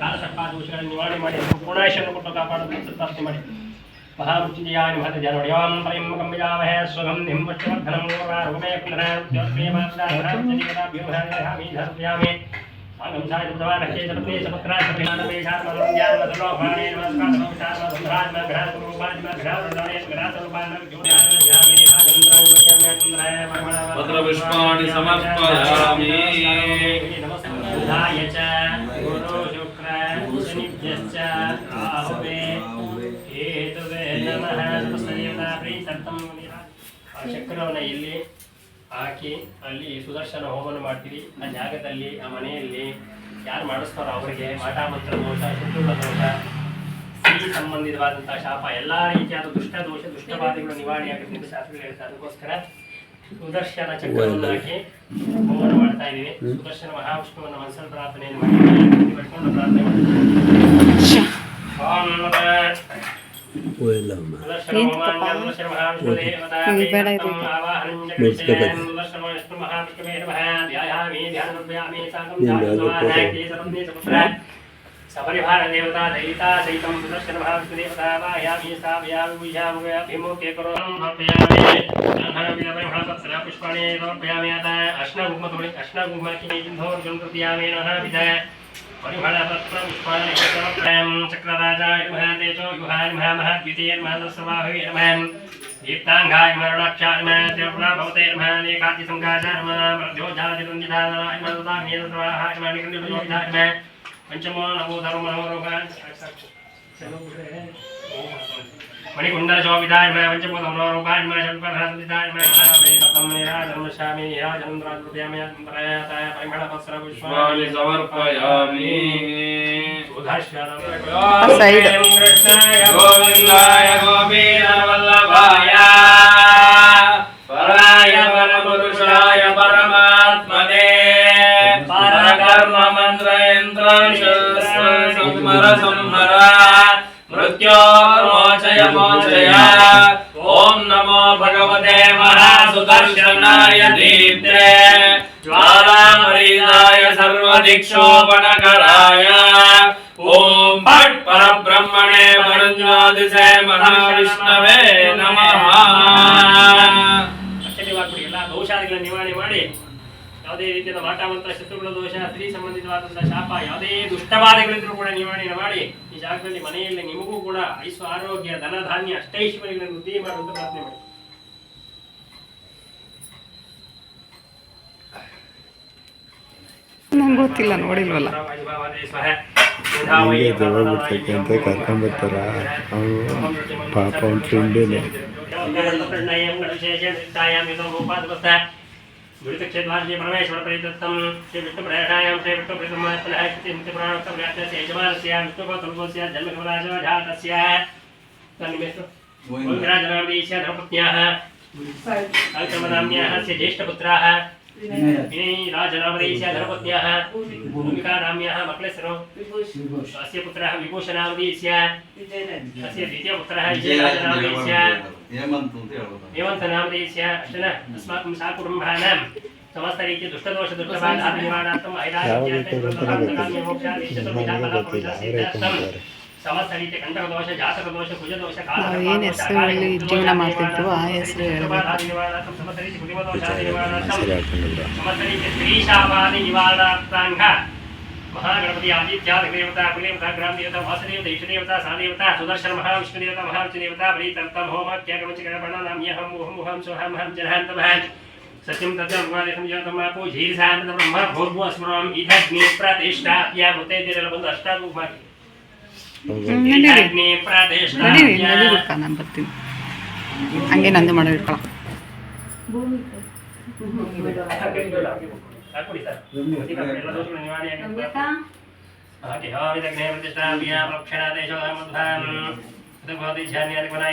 ಕಾಲಸರ್ಪ ದೋಷಗಳನ್ನು ನಿವಾರಣೆ ಮಾಡಿ ಪೂರ್ಣಾಶಯನ್ನು ಕೊಟ್ಟು ಕಾಪಾಡೋದು ಪ್ರಾರ್ಥನೆ ಮಾಡಿ. महामुचियाय महत जनोड्याम परिम कंबिजामहे सुगंधिं पुष्पवर्धनं रूपमे पुनरारुपमेकुन्दरामि धर्मयामि आगमसाय भगवानके सपत्नी सपुत्रा सपिनानमेषां मदुर्यां मदुर्लोभाने नमस्कारं मधुराज मघ्रासरूपाज मघ्रासरूपाने मघ्रासरूपाने ज्योतिराजयामि राजेन्द्राय लोक्यामि पत्र पुष्पाणि समर्पयामि नमस्काराय च गुरु शुक्र शनिभ्यश्च राहुवे हेतुवे नमः नमस्तेयता प्रीतर्थं ಆ ಚಕ್ರವನ್ನು ಇಲ್ಲಿ ಹಾಕಿ ಅಲ್ಲಿ ಸುದರ್ಶನ ಹೋಮನ ಮಾಡ್ತೀವಿ. ಆ ಜಾಗದಲ್ಲಿ ಆ ಮನೆಯಲ್ಲಿ ಯಾರು ಮಾಡಿಸ್ತಾರೋ ಅವರಿಗೆ ಮಾಟ ಮಂತ್ರ ದೋಷ ಶತ್ರುಗಳ ದೋಷ ಸ್ತ್ರೀ ಸಂಬಂಧಿತವಾದಂತಹ ಶಾಪ ಎಲ್ಲಾ ರೀತಿಯಾದ ದುಷ್ಟ ದೋಷ ದುಷ್ಟವಾದಿಗಳು ನಿವಾರಣೆ ಆಗುತ್ತೆ ಅಂತ ಶಾಸ್ತ್ರಗಳು ಹೇಳ್ತಾರೆ. ಅದಕ್ಕೋಸ್ಕರ ಸುದರ್ಶನ ಚಕ್ರವನ್ನು ಹಾಕಿ ಹೋಮನ ಮಾಡ್ತಾ ಇದೀವಿ. ಸುದರ್ಶನ ಮಹಾವಿಷ್ಣುವನ್ನು ಮನಸ್ಸಲ್ಲಿ ಪ್ರಾರ್ಥನೆಯನ್ನು ಮಾಡಿ ಪ್ರಾರ್ಥನೆ ಮಾಡ್ತೀವಿ. सपरिवार देवता दयिता सहितं सुदर्शन महाविष्णु देवता वायामि स्थापयामि पूजामि अभिमुखे करोमि समर्पयामि पुष्पाणि समर्पयामि अश्नकुङ्कुम किञ्चिन्धोर्गणपत्यामि नमः विजय परिमलपत्र पुष्पाणि समर्पयामि चक्रराजाय नमः तेजो युहाय नमः महद्वितीय नमः सर्वाहवे नमः दीप्ताङ्गाय नमः रुणाक्षाय नमः त्रिपुरा भवते नमः एकादशसङ्गाय नमः प्रद्योजादिरञ्जिताय नमः सर्वाहाय नमः निकण्डयोगिताय नमः पंचमो नमो धर्म मनोरोगान् मणिकुंडल शोभिताय नमः पंचमो मनोरोगान् नमः शंकरहंसिताय नमः तम निराजन्मशामि निराजनन्द्राद्रुभ्यामि प्रयाताय परिमलपत्र पुष्पाणि समर्पयामि सैड कृष्णाय गोविन्दाय गोपीनाथवल्लभाय पराय परमपुरुषाय परमात्मने परकर्म मंत्र यंत्र संहर संहर मृत्योर्मोचय मोचय ओम नमो भगवते महासुदर्शनाय दीप्ते ज्वालामरीदाय सर्वदिक्षोपणकराय ओम भट् परब्रह्मणे परज्योतिषे महाविष्णवे नमः. ಎಲ್ಲ ದೋಷಾದಿಗಳ ನಿವಾರಣೆ ಮಾಡಿ ಯಾವುದೇ ರೀತಿಯಾದ ಮಾಟ ಮಂತ್ರ ಶತ್ರುಗಳ ದೋಷ ಸ್ತ್ರೀ ಸಂಬಂಧಿತವಾದಂತಹ ಶಾಪ ಯಾವುದೇ ದುಷ್ಟವಾದಗಳಿದ್ರೂ ಕೂಡ ನಿವಾರಣೆ ಮಾಡಿ ಈ ಜಾಗದಲ್ಲಿ ಮನೆಯಲ್ಲಿ ನಿಮಗೂ ಕೂಡ ಆರೋಗ್ಯ ಧನ ಧಾನ್ಯ ಅಷ್ಟೈಶ್ವರ್ಯಗಳನ್ನು ವೃದ್ಧಿ ಮಾಡುವಂತ ಪ್ರಾರ್ಥನೆ ಮಾಡಿ. ನಂಗೆ ಗೊತ್ತಿಲ್ಲ, ನೋಡಿಲ್ವಲ್ಲ. ಹಂಗೆ ಜಗಳ ಬಿಡ್ತಕ್ಕೆ ಅಂತ ಕರ್ಕೊಂಬರ್ತಾರ. ಅವನು ಪಾಪ ಅವ್ನ ಫ್ರೆಂಡೇನೆ. गुरुक्षेत्रार्जे परमेश्वर परिदत्तं श्री विष्णु प्रयाणायां श्री विष्णु प्रीतमात्मनः कृतिमुक्ति प्राणोक्तं व्याख्यास्य यजमानस्य विष्णुपतुल्पस्य जन्मकमलाजो जातस्य तन्निमेषु गोविन्दराजनामदेश्य धर्मपत्न्याः अलक्रमनाम्न्याः स्य ज्येष्ठपुत्राः राजनामदेश्य धर्मपत्न्याः भूमिकानाम्न्याः मक्लेसरो अस्य पुत्रः विभूषणामदेश्य अस्य द्वितीयपुत्रः विजयराजनामदेश्य हेमन्तनामदेश्य अष्टन अस्माकं साकुटुम्बानां समस्तरीत्या दुष्टदोष दुष्टबाधानिवारणार्थम् ऐरावत्यार्थं ಸಮಸ್ತರೀತಿಯ ಕಂಠದೋಷ ಜಾತಕದೋಷ ಕುಜದೋಷ ಏನು ಹೆಸರಲ್ಲಿ ಜೀವನ ಮಾಡ್ತಿದ್ವು ಆ ಹೆಸರು ಸಮಸ್ತರೀತಿ ಕುಟುಂಬದೋಷಾದಿ ನಿವಾರಣಾರ್ಥಂ ಸಮಸ್ತರೀತಿಯ ಸ್ತ್ರೀಶಾಪಾದಿ ನಿವಾರಣಾರ್ಥಾಂಗ महागणपति आदित्यादि देवता कुलदेवता ग्राम देवता वासुदेवता इष्टदेवता सादेवता सुदर्शन महाविष्णु देवता महाविष्णु देवता प्रीतर्थम होम क्यागमचकरणनाम्यहं मुहं सोहं हं जनहन्तमः सत्यं तत्त्वं ज्योतमापो झीरसानंद ब्रह्म भूर्भुवः स्मरम् इदग्नि प्रतिष्ठाप्य मुतेदिरल ಬಂದು ಅಷ್ಟಾಗೂ ಮಾಡಿ ಇದಗ್ನಿ प्रतिष्ठाप्य ನಡಿ ಬಿಡ್ಕ ನಾನು ಬರ್ತೀನಿ ಹಂಗೆ ನಂದು ಮಾಡೋ ಇಟ್ಕೊಳ್ಳ ಹಾಕಿ ಸರ್ ಎಲ್ಲ ದೋಷಗಳು ನಿವಾರಣೆ ಆಗುತ್ತೆ. ಹಾಗೆ ಹಾವಿದಗ್ನೇ ಪ್ರತಿಷ್ಠಾಪ್ಯ ಪ್ರಕ್ಷಣಾದೇಶೋಧಮಧ್ವಾನ್ भवति ध्यानादि बनाय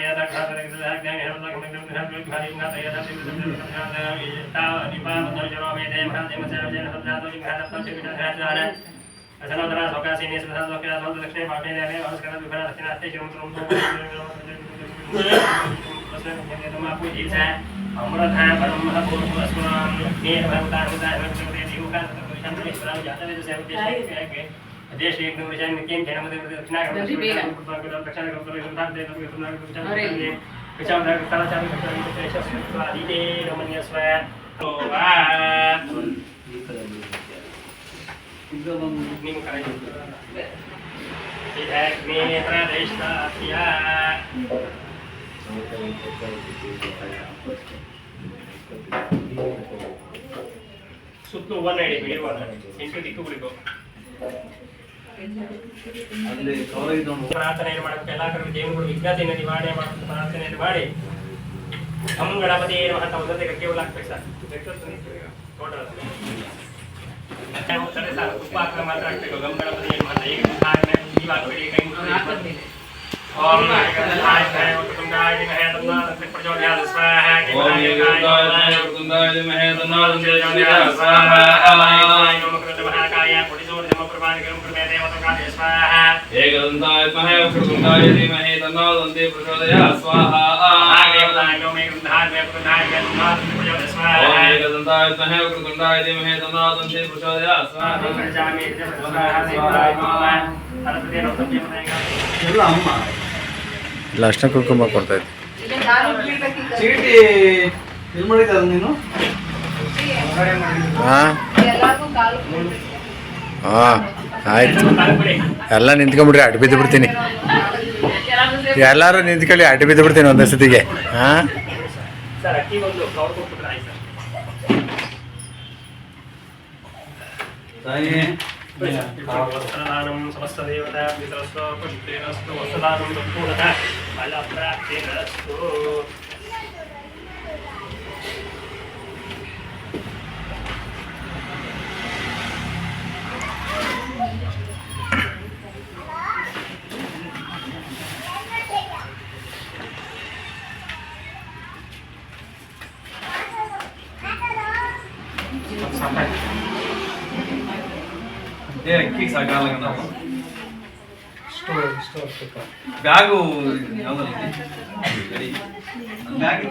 ಅದೇ ಶ್ರೀ ಗುರುಜನ ನಿತ್ಯಂ ಜನಮದ ದಕ್ಷಿಣಾಗಮ ಸುತ್ತಲೂ ಹೂವನ್ನ ಇಡಿ ಬಿಡುವಾಗ 8 ದಿಕ್ಕುಗಳಿಗೂ ಪ್ರಾರ್ಥನೆಯನ್ನು ಮಾಡಬೇಕು. ಎಲ್ಲ ಕಡೆ ದೇವರುಗಳು ವಿಘ್ನತೆಯನ್ನು ನಿವಾರಣೆ ಮಾಡಬೇಕು. ಪ್ರಾರ್ಥನೆಯನ್ನು ಮಾಡಿ ಹಮ್ ಗಣಪತಿ ಮಹಂತ ಒಂದೊಂದೇ ಗಟ್ಟಿ ಹಾಕ್ಬೇಕು ಸರ್. ಸರ್ ತುಪ್ಪ ಹಾಕಿದ್ರೆ ಮಾತ್ರ ಹಾಕ್ಬೇಕು. ಗಮ್ ಗಣಪತಿ ಮಹಂತ ಈಗ ನೀವಾಗಬೇಡಿ ಕೈ ಮುಗಿದು ಓಂ ಗಣಪತಿಯಾಯ ವಕ್ರತುಂಡಾಯ ಧೀಮಹಿ ತನ್ನೋ ಪ್ರಚೋದಯಾತ್ ಸ್ವಾಹ. ಓಂ ಗಣಪತಿಯಾಯ ವಕ್ರತುಂಡಾಯ ಧೀಮಹಿ ತನ್ನೋ ಪ್ರಚೋದಯಾತ್ ಸ್ವಾಹ. ಮಹಾಕಾಯ ಪುಡಿಸೋರ್ ಜಮ ಪ್ರಭಾನಿಕಂ ಪ್ರಮೇ ದೇವತಕಾಯ ಸ್ವಾಹ. ಏಕದಂತಾಯ ವಿದ್ಮಹೇ ವಕ್ರತುಂಡಾಯ ಧೀಮಹಿ ತನ್ನೋ ಪ್ರಚೋದಯಾತ್ ಸ್ವಾಹ. ದೇವತಾಯ ಮೇ ಗಂಧಾಯ ಮೇ ಪ್ರಧಾಯ ಮೇ ತನ್ನೋ ಪ್ರಚೋದಯಾತ್ ಸ್ವಾಹ. ಓಂ ಏಕದಂತಾಯ ವಿದ್ಮಹೇ ವಕ್ರತುಂಡಾಯ ಧೀಮಹಿ ತನ್ನೋ ಪ್ರಚೋದಯಾತ್ ಸ್ವಾಹ. ಪ್ರಜಾಮೇ ದೇವತಾಯ ದೇವತಾಯ ಸ್ವಾಹ. ಹರದೇನೋ ಸಂಯಮನಾಯ ಎಲ್ಲ ಅಮ್ಮ ಲಾಸ್ಟ್ನ ಕುಂಕುಮ ಕೊಡ್ತಾ ಇದ್ದೆ. ಚೀಟಿ ಎಲ್ಲಿ ಮಾಡಿದ್ದಾರೆ ನೀನು? ಹಾಂ ಹಾಂ ಆಯ್ತು. ಎಲ್ಲ ನಿಂತ್ಕೊಂಡ್ಬಿಡ್ರಿ, ಅಡ್ಡ ಬಿದ್ದು ಬಿಡ್ತೀನಿ. ಎಲ್ಲರೂ ನಿಂತ್ಕೊಳ್ಳಿ, ಅಡ್ಡ ಬಿದ್ದು ಬಿಡ್ತೀನಿ ಒಂದೇ ಸತಿಗೆ. ಹಾಂ ಸರ್ ಅಕ್ಕಿ ಒಂದು ಕವರ್ ಕೊಟ್ಬಿಟ್ರೆ ಆಯ್ತು ಸರ್. ತಾಯಿ ವಸ್ತ್ರದಾನಂ ಸಮಸ್ತ ದೇವತಾ ಪಿತರಸ್ತು ಪುತ್ರೇನಸ್ತು ವಸ್ತ್ರದಾನಂ ಸಂಪೂರ್ಣಃ ಫಲಪ್ರಾಪ್ತಿರಸ್ತು. ಏ ಅಕ್ಕಿ ಸಾಕಾಗಲ್ಲ ನಾವು ಬ್ಯಾಗು ಯಾವ್ದಲ್ಲ ಬ್ಯಾಗ್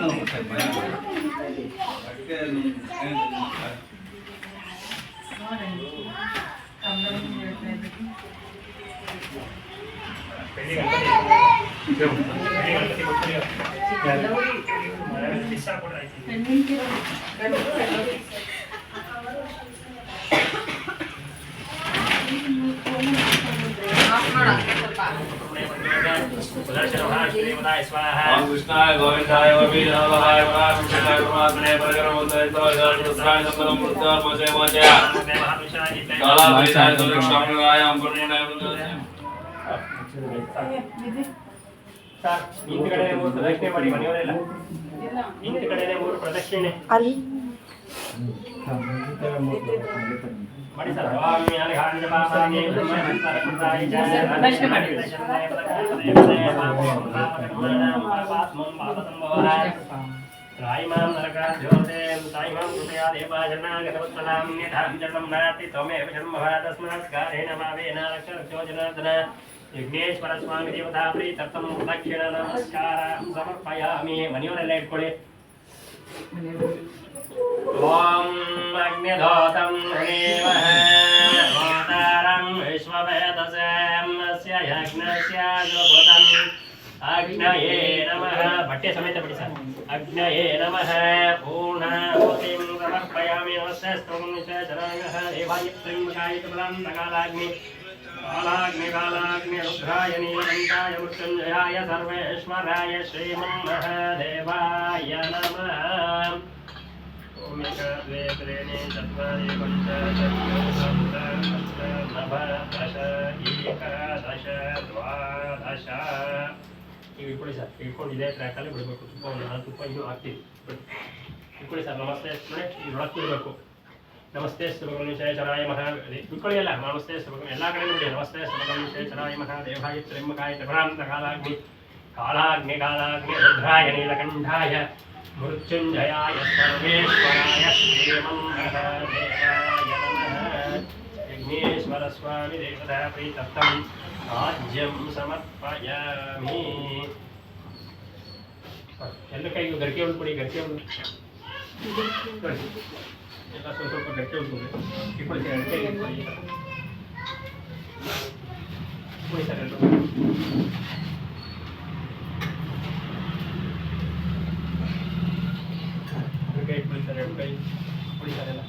ಕೃಷ್ಣಾಯ ಗೋವಿಂದಾಯ ಗೋವಿಂದಾಯ ಪರಮಾತ್ಮನೇ ಪರಮಾತ್ಮನೇ ಪರಗರಮೋದಯ ತೋಜಾಯ ಸಂಪದಂ ಮೃತ್ಯು ಮೋಚಯ ಮೋಚಯ ಕಾಲಾಭೈರಾಯ ಸುರಕ್ಷಾಮೃಗಾಯ ಅಂಬರ್ಣಾಯ ಸರ್ ಇಂತ ಕಡೆ 3 ಪ್ರದಕ್ಷಿಣೆ ಮಾಡಿ ಮನೆಯವರೆಲ್ಲ. ಇಂತ ಕಡೆನೇ 3 ಪ್ರದಕ್ಷಿಣೆ ಅಲ್ಲಿ ಮಾಡಿ ಸರ್. ಸ್ವಾಮಿಯಾನಿ ಹಾಂಜ ಬಾಬಾಗೆ ಬ್ರಹ್ಮಪರಕೃತಾಯ ಜಯ ಪ್ರದಕ್ಷಿಣೆ ಮಾಡಿ. ರಾಯಿಮಾಂ ನರಕಾಧ್ಯೋತೆ ತಾಯಿಮಾಂ ಕೃಪಯಾ ದೇವಾಜನಾಗತವತ್ಸಲಾಂ ನಿಧಾಂ ಜನ್ಮಂ ನಾತಿ ತ್ವಮೇವ ಜನ್ಮಃ ತಸ್ಮಾತ್ಕಾರೇಣ ಮಾವೇನ ರಕ್ಷೋ ಜನಾರ್ದನ. ಯಜ್ಞೇಶ್ವರ ಸ್ವಾಮಿ ದೇವತಾ ಪ್ರೀತರ್ಥಂ ಪ್ರದಕ್ಷಿಣ ನಮಸ್ಕಾರ ಸಮರ್ಪಯಾಮಿ. ಮನೆಯವರೆಲ್ಲ ಇಟ್ಕೊಳ್ಳಿ. ಓಂ ಅಗ್ನಿಧೋತಂ ಹರೇಮಃ ಹೋತಾರಂ ವಿಶ್ವವೇದಸ್ಯ ಯಜ್ಞಸ್ಯ ಜುಹೃತಂ ಅಗ್ನಯೇ ನಮಃ. ಬಟ್ಟೆ ಸಮೇತ ಬಿಡಿ ಸರ್. ಅಗ್ನಯೇ ನಮಃ ಪೂರ್ಣಾಹುತಿಂ ಸಮರ್ಪಯಾಮಿ. ನಮಸ್ತೆ ಸ್ತೋಮನಿಶರಾಯಃ ದೇವಾಯ ತ್ರ್ಯಂಬಕಾಯ ತ್ರಿಪುರಾಂತಕಾಲಾಗ್ನಿ ಕಾಲಾಗ್ನಿ ಕಾಲಾಗ್ನಿ ರುದ್ರಾಯ ನೀಲಕಂಠಾಯ ಮೃತ್ಯುಂಜಯಾಯ ಸರ್ವೇಶ್ವರಾಯ ಶ್ರೀಮನ್ಮಹಾದೇವಾಯ ನಮಃ. ಓಂ ಏಕ ದ್ವೇ ತ್ರೀಣಿ ಚತ್ವಾರಿ ಪಂಚ ಷಟ್ ಸಪ್ತ ಅಷ್ಟ ನವ ದಶ ಏಕಾದಶ ದ್ವಾದಶ. ಈಗ ಇಟ್ಕೊಳ್ಳಿ ಸರ್. ಇಟ್ಕೊಂಡು ಇದೇ ಟ್ರ್ಯಾಕಲ್ಲಿ ಬಿಡಬೇಕು. ತುಪ್ಪ ಒಂದು 4 ತುಪ್ಪ ಇನ್ನೂ ಹಾಕ್ತೀವಿ. ಇಟ್ಕೊಳ್ಳಿ ಸರ್. ನಮಸ್ತೆ ನೋಡಿ ಇದರೊಳಗೆ ಬಿಡಬೇಕು. ನಮಸ್ತೆ ಸ್ತುಭಗಣೇಶಾಯ ಮಹಾ ಇಟ್ಕೊಳ್ಳಿ ಎಲ್ಲ. ನಮಸ್ತೆ ಸ್ತುಭಗಣ ಎಲ್ಲ ಕಡೆ ಬಿಡಿ. ನಮಸ್ತೆ ಸ್ತುಭಗಣೇಶಾಯ ಮಹಾದೇವಾಯ ತ್ರ್ಯಂಬಕಾಯ ತ್ರಿಪುರಾಂತ ಕಾಲಾಗ್ನಿ ಕಾಲಾಗ್ನಿ ಕಾಲಾಗ್ನಿ ರುದ್ರಾಯ ನೀಲಕಂಠಾಯ ಮೃತ್ಯುಂಜಯಾಯ ಸರ್ವೇಶ್ವರಾಯ ಶ್ರೀಮನ್ಮಹಾದೇವಾಯ ನಮಃ. ಯಜ್ಞೇಶ್ವರ ಸ್ವಾಮಿ ದೇವತಾ ಪ್ರೀತರ್ಥಂ ರಾಜ್ಯಂ ಸಮರ್ಪಯಾಮಿ. ಎಲ್ಲ ಕೈಗೂ ಗರಿಕೆ ಉಳ್ಕೊಡಿ. ಗರಿಕೆ ಉಳ್ಳು ಎಲ್ಲ ಸ್ವಲ್ಪ ಗಟ್ಟಿ ಉಳ್ಕೊಳ್ಳಿ. ಇಟ್ಕೊಳ್ಳಿ. ಕುಡಿತಾರೆ ಎಲ್ಲರೂ. ಕೈ ಕುಡಿತಾರೆ, ಕೈ ಕುಡಿತಾರೆಲ್ಲ.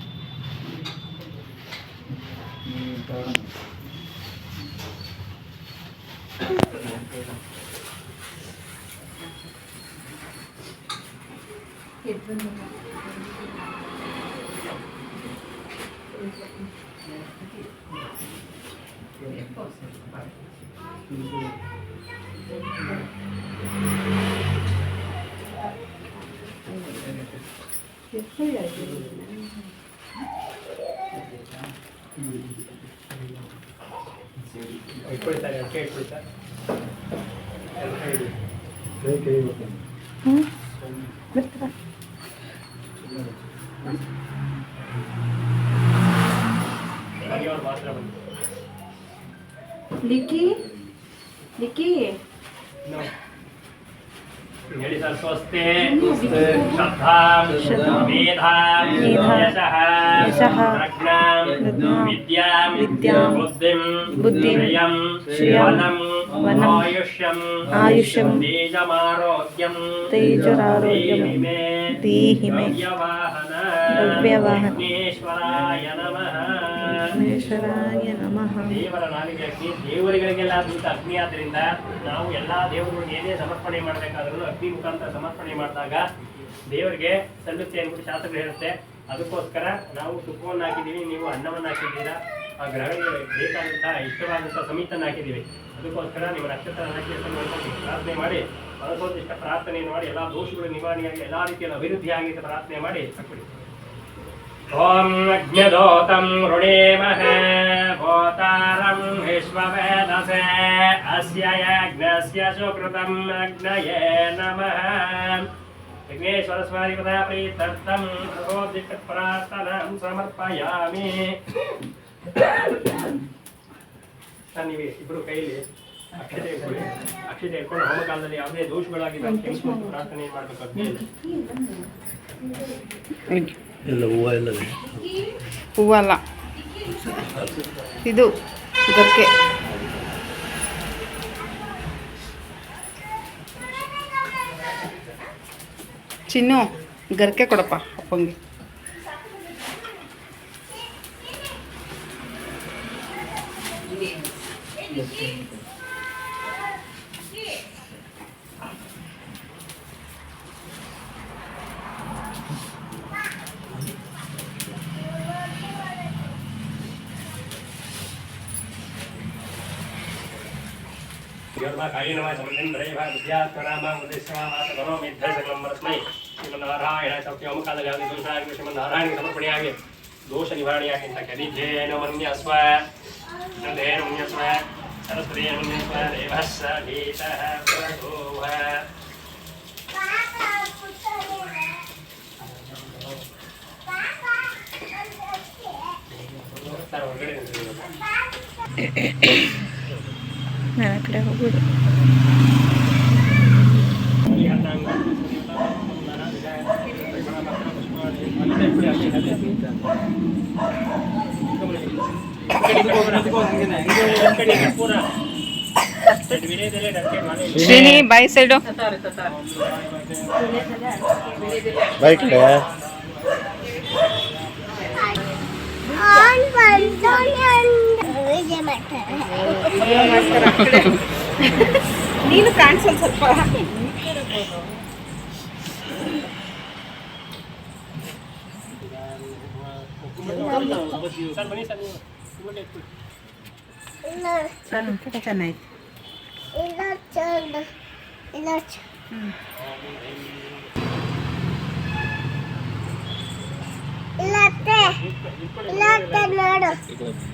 ಇಟ್ಕೊಳ್ತಾರೆ, ಅಡಿಕೆ ಇಟ್ಕೊಳ್ತಾರೆ. ಮನೆಯವ್ರು ಮಾತ್ರ ಬಂದು ಲಿಕ್ಕಿ ಹೇಳಿ ಸರ್. ಸ್ವಸ್ತೆ ಶ್ರದ್ಧಾಂ ಮೇಧಾಂ ಯಶಃ ಪ್ರಜ್ಞಾಂ ವಿದ್ಯಾಂ ಬುದ್ಧಿಂ ಶ್ರಿಯಂ ವನಂ ಆಯುಷ್ಯಂ ತೇಜಮಾರೋಗ್ಯಂ ದೇಹಿ ಮೇ ಅವ್ಯವಾಹನ ನಮಃ. ದೇವರ ನಾಲಿಗೆ ಅಗ್ನಿ, ದೇವರುಗಳಿಗೆಲ್ಲ ದೂತ ಅಗ್ನಿ. ಆದ್ದರಿಂದ ನಾವು ಎಲ್ಲಾ ದೇವರುಗಳಿಗೆ ಏನೇ ಸಮರ್ಪಣೆ ಮಾಡಬೇಕಾದ್ರೂ ಅಗ್ನಿ ಮುಖಾಂತರ ಸಮರ್ಪಣೆ ಮಾಡಿದಾಗ ದೇವರಿಗೆ ಸಲ್ಲುತ್ತೆ ಅಂದ್ಬಿಟ್ಟು ಶಾಸ್ತ್ರಗಳು ಹೇಳುತ್ತೆ. ಅದಕ್ಕೋಸ್ಕರ ನಾವು ತುಪ್ಪವನ್ನು ಹಾಕಿದ್ದೀವಿ, ನೀವು ಅನ್ನವನ್ನು ಹಾಕಿದ್ದೀರಾ, ಆ ಗ್ರಹಗಳಿಗೆ ಬೇಕಾದಂತಹ ಇಷ್ಟವಾದಂತಹ ಸಮಿತನ್ನು ಹಾಕಿದ್ದೀವಿ. ಅದಕ್ಕೋಸ್ಕರ ನಿಮ್ಮ ನಕ್ಷತ್ರ ಹಾಕಿ ಪ್ರಾರ್ಥನೆ ಮಾಡಿ, ಮನಸೋದಿಷ್ಟ ಪ್ರಾರ್ಥನೆಯನ್ನು ಮಾಡಿ, ಎಲ್ಲ ದೋಷಗಳು ನಿವಾರಣೆಯಾಗಿ ಎಲ್ಲ ರೀತಿಯಲ್ಲಿ ಅಭಿವೃದ್ಧಿ ಆಗಿ ಪ್ರಾರ್ಥನೆ ಮಾಡಿ ಹಾಕ್ಬಿಡಿ. ಓಂ ಅಜ್ಞದೋತಂ ಋಣೇಮಃ ಭೋತಾರಂ ವಿಶ್ವವೇದಸೆ ಅಸ್ಯ ಯಜ್ಞಸ್ಯ ಸುಕೃತಂ ಅಗ್ನಯೇ ನಮಃ. ಯಜ್ಞೇಶ್ವರ ಸ್ವಾಮಿ ಪದ ಪ್ರೀತರ್ಥಂ ಪ್ರಬೋಧಿತ ಪ್ರಾರ್ಥನಾಂ ಸಮರ್ಪಯಾಮಿ. ನೀವು ಇಬ್ಬರು ಕೈಲಿ ಅಕ್ಷತೆ ಇಟ್ಕೊಳ್ಳಿ. ಅಕ್ಷತೆ ಇಟ್ಕೊಂಡು ಹೋಮಕಾಲದಲ್ಲಿ ಯಾವುದೇ ದೋಷಗಳಾಗಿ ಪ್ರಾರ್ಥನೆ ಮಾಡಬೇಕು. ಹೂವಲ್ಲ, ಇದು ಗರ್ಕೆ. ಚಿನ್ನು ಗರ್ಕೆ ಕೊಡಪ್ಪ ಅಪ್ಪಂಗೆ. ಶ್ರೀಮನ್ನಾರಾಯಣ ಹೋಮಕಾಲದಲ್ಲಿ ಯಾವುದೇ ದೋಷ ಆಗಿ ಶ್ರೀಮನ್ನಾರಾಯಣ ಸಮರ್ಪಣೆಯಾಗಿ ದೋಷ ನಿವಾರಣೆಯಾಗಿ ಅಂತ ಕಲಿಜೇನ ಮನ್ಯಸ್ವ ನಂದೇನ ಮನ್ಯಸ್ವ ಸರಸ್ವತಿಯ ಮನ್ಯಸ್ವ ದೇವಸ್ಸ ಗೀತಃ ಪ್ರಭೋವ. ಹೊರಗಡೆ ನನ್ನ ಕಡೆ ಹೋಗೋದು. ಶ್ರೀನಿ ಬಾಯ್ ಸೈಡು. ಬೈಕ್ ನೀನು ಕಾಣಿಸಲ್ ಸ್ವಲ್ಪ. ಚೆನ್ನಾಯ್ತು.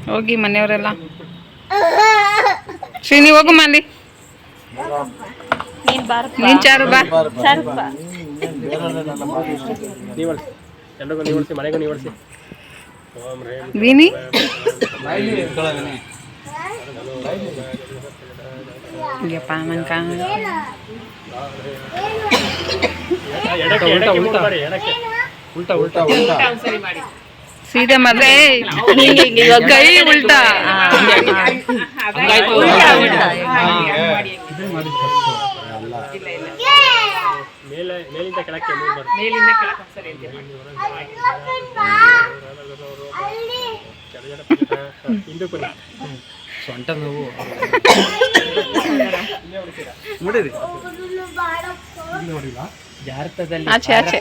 ಹೋಗಿ ಮನೆಯವರೆಲ್ಲ. ಶ್ರೀನಿ ಹೋಗಮ್ಮ ಅಲ್ಲಿ. ನೀನ್ ಚಾರು ಬಾ. ಎಲ್ರಿಗೂ ನೀವಳಿಸಿ, ಮನೆಗೂ ನೀವಳಿಸಿ. ವೀನಿ ಯಪ್ಪ ನಂಗೆ ಎಡಕ್ಕೆ ಉಲ್ಟಾ ಉಲ್ಟಾ ಸರಿ ಮಾಡಿ. ಸೀದಾ ಮತ್ತೆ ಕೈ ಉಲ್ಟಾ ಮೇಲಿಂದ ಕೆಳಕ್ಕೆ ಸೊಂಟ ನೋವು ಆಚೆ ಆಚೆ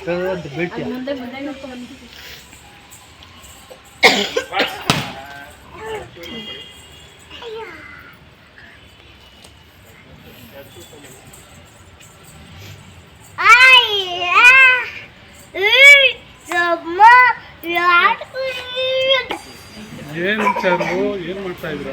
ಏನು ಮಾಡ್ತಾ ಇದ್ರ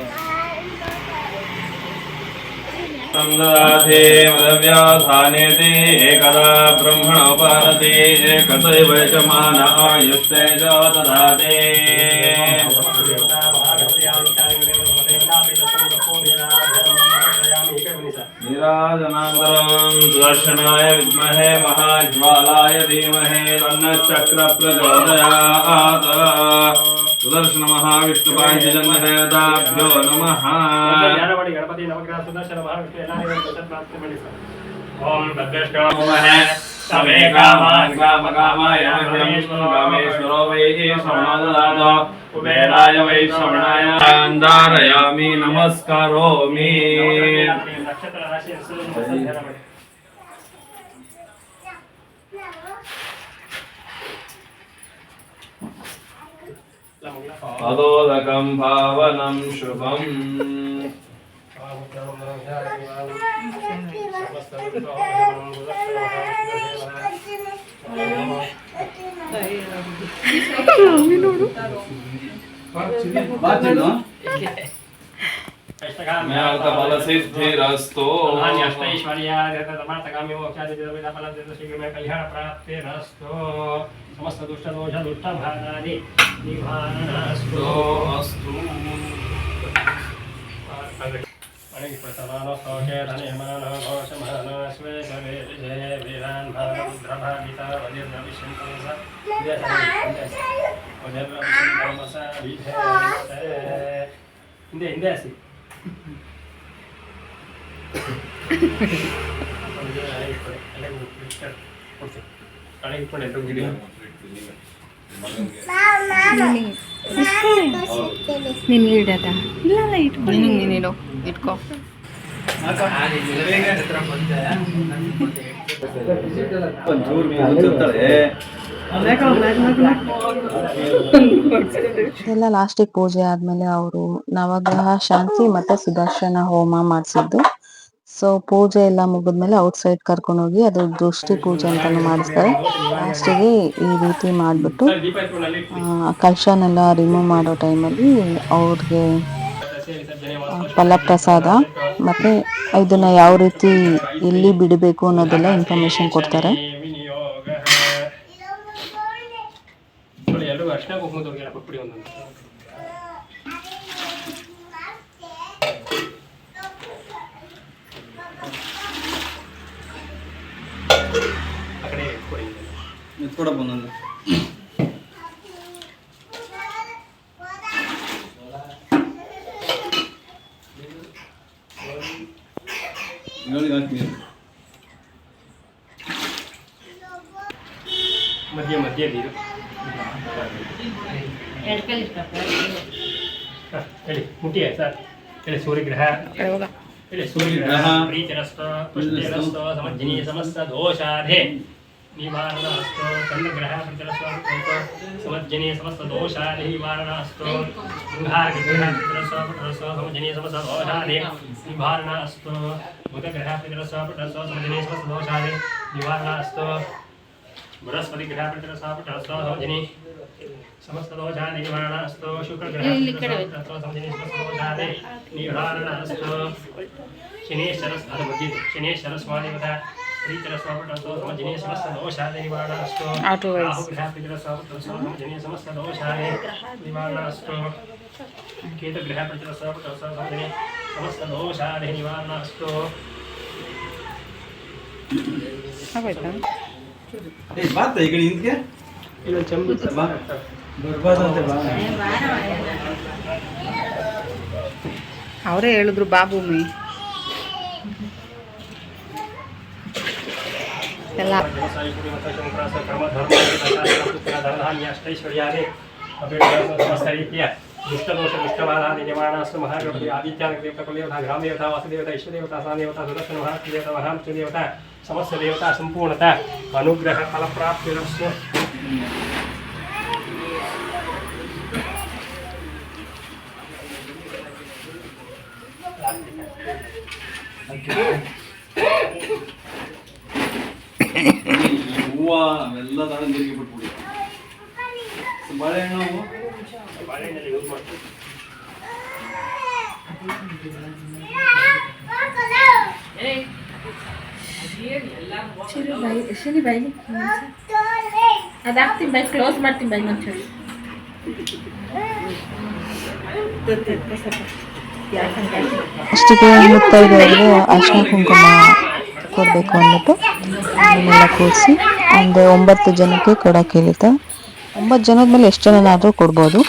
मदव्याधानेति एकदा ब्रह्मणोपारति एकतैव यजमान आयुस्तेजो ददाति नीराजनान्तरं सुदर्शनाय विद्महे महाज्वालाय धीमहि तन्नश्चक्र प्रचोदयात् सुदर्शन महाविष्णुपाञ्चजन्यदेवताभ्यो नमः गणपति नवग्रह सुदर्शन महाविष्णु ओम भद्रश्रवणः समे कामान् कामकामाय कामेश्वरो वै श्रवणो कुबेराय वै श्रवणाय धारयामि नमस्करोमि नक्षत्र राशि अदोदकं भावनं शुभम् फलसिद्धिरस्तु समस्त दुष्ट दोष दुष्ट भागादि निवारणस्तु अस्तु अनेक प्रसवान सोचे धनिमान घोषमान स्वे सवे जय वीरान भाद्रभागिता वज्र विष्णुसा वज्र विष्णुसा विधे ಹಿಂದೆ ಹಿಂದೆ ಹಸಿ ನಿನ್ಗೆ ಇಡದ ಇಲ್ಲ ಇಟ್ಕೊ ನೀನು ಇಟ್ಕೊ ಎಲ್ಲ ಲಾಸ್ಟಿಗೆ ಪೂಜೆ ಆದ್ಮೇಲೆ ಅವರು ನವಗ್ರಹ ಶಾಂತಿ ಮತ್ತೆ ಸುದರ್ಶನ ಹೋಮ ಮಾಡಿಸಿದ್ದು. ಸೊ ಪೂಜೆ ಎಲ್ಲ ಮುಗಿದ್ಮೇಲೆ ಔಟ್ ಸೈಡ್ ಕರ್ಕೊಂಡು ಹೋಗಿ ಅದು ದೃಷ್ಟಿ ಪೂಜೆ ಅಂತಾನು ಮಾಡಿಸ್ತಾರೆ. ಲಾಸ್ಟಿಗೆ ಈ ರೀತಿ ಮಾಡ್ಬಿಟ್ಟು ಕಲಶನೆಲ್ಲ ರಿಮೂವ್ ಮಾಡೋ ಟೈಮಲ್ಲಿ ಅವ್ರಿಗೆ ಫಲಪ್ರಸಾದ ಮತ್ತೆ ಇದನ್ನ ಯಾವ ರೀತಿ ಎಲ್ಲಿ ಬಿಡಬೇಕು ಅನ್ನೋದೆಲ್ಲ ಇನ್ಫಾರ್ಮೇಶನ್ ಕೊಡ್ತಾರೆ. ಎಲ್ಲರೂ ಅರ್ಶನ ಕುಂಕುಮದವ್ರಿಗೆಲ್ಲ ಕೊಟ್ಬಿಡಿ ಒಂದೊಂದು. ಆ ಕಡೆ ಕೊಡಿ ಎತ್ಕೊಡಪ್ಪ ಒಂದೊಂದು. ಮಧ್ಯ ಮಧ್ಯ ನೀರು ಹೇಳಿ ಮುಟ್ಟಿಯ ಸರ್ ಹೇಳಿ ಸೂರ್ಯಗ್ರಹ ಹೇಳಿ ಸೂರ್ಯಗ್ರಹ ಪ್ರೀತಿರಸ್ತು ಪುಷ್ಟಿರಸ್ತು ಸಮಜ್ಜನಿ ಸಮಸ್ತ ದೋಷಾಧೆ ನಿವಾರಣ ಅಸ್ತು ಚಂದ್ರಗ್ರಹ ಪ್ರೀತಿರಸ್ತು ಸಮಜ್ಜನಿ ಸಮಸ್ತ ದೋಷಾಧೆ ನಿವಾರಣ ಅಸ್ತು ಗೃಹಾರ್ಗ್ರಹ ಪ್ರೀತಿರಸ್ತು ಪುಟರಸ್ತು ಸಮಜ್ಜನಿ ಸಮಸ್ತ ದೋಷಾಧೆ ನಿವಾರಣ ಅಸ್ತು ಬುಧಗ್ರಹ ಪ್ರೀತಿರಸ್ತು ಪುಟರಸ್ತು ಸಮಜ್ಜನಿ ಸಮಸ್ತ ದೋಷಾಧೆ ನಿವಾರಣ ಅಸ್ತು बृहस्पति ग्रह प्रतिरसापटस्व समजनी समस्त दोषादि निवारणास्तु शुक्र ग्रह प्रतिरसापटस्व समजनी समस्त दोषादि निवारणास्तु शनेश्वर स्वादिवता प्रीतिरसापटस्व समजनी समस्त दोषादि निवारणास्तु राहु ग्रह प्रतिरसापटस्व समजनी समस्त दोषादि निवारणास्तु केतु ग्रह प्रतिरसापटस्व समजनी समस्त दोषादि निवारणास्तु बात है कहीं इनके ಇಲ್ಲೊಂದು ಚೆಂಬು ಅವರೇ ಹೇಳಿದ್ರು ಬಾಬೂಮಿ ಎಲ್ಲ दुष्टदोष दुष्टबाधा निवारणास्तु महागणपति आदित्यादेवता कुलदेवता ग्रामदेवता वासुदेवता ईश्वरदेवता सादेवता सुदर्शन महादेवता महामृत्युदेवता समस्त देवता संपूर्णता अनुग्रह फलप्राप्तिरस्तु ಹೂವ ಅವೆಲ್ಲ ತಗೊಂಡು ನೀರಿಗೆ ಬಿಟ್ಬಿಡಿ ಬಾಳೆಹಣ್ಣು ಬಾಳೆಹಣ್ಣಲ್ಲಿ ಯೂಸ್ ಮಾಡ್ತೀವಿ ಶನಿ ಬೈಲಿ ಅದು ಹಾಕ್ತೀನಿ ಬೈ ಕ್ಲೋಸ್ ಮಾಡ್ತೀನಿ ಬೈ ಒಂಚೂರು ಅಷ್ಟಿಗೆ ಮುತ್ತೈದೆಯರಿಗೆ ಅರಿಶಿನ ಕುಂಕುಮ ಕೊಡಬೇಕು ಅಂದ್ಬಿಟ್ಟು ಅದನ್ನೆಲ್ಲ ಕೂರಿಸಿ ಒಂದು 9 ಜನಕ್ಕೆ ಕೊಡೋಕೆ ಹೇಳಿದ್ದೆ. 9 ಜನದ ಮೇಲೆ ಎಷ್ಟು ಜನನಾದರೂ ಕೊಡ್ಬೋದು.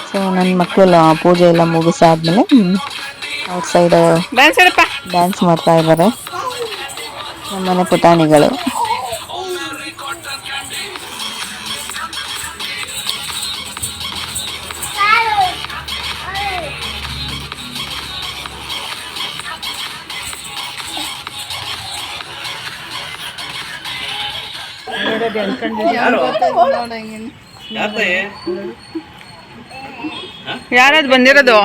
ಸೊ ನನ್ನ ಮಕ್ಕಳೆಲ್ಲ ಪೂಜೆ ಎಲ್ಲ ಮುಗಿಸಾದ್ಮೇಲೆ ಔಟ್ಸೈಡ್ ಡ್ಯಾನ್ಸ್ ಮಾಡ್ತಾ ಇದ್ದಾರೆ ನಮ್ಮನೆ ಪುಟಾಣಿಗಳು. ಯಾರದು ಬಂದಿರೋದು?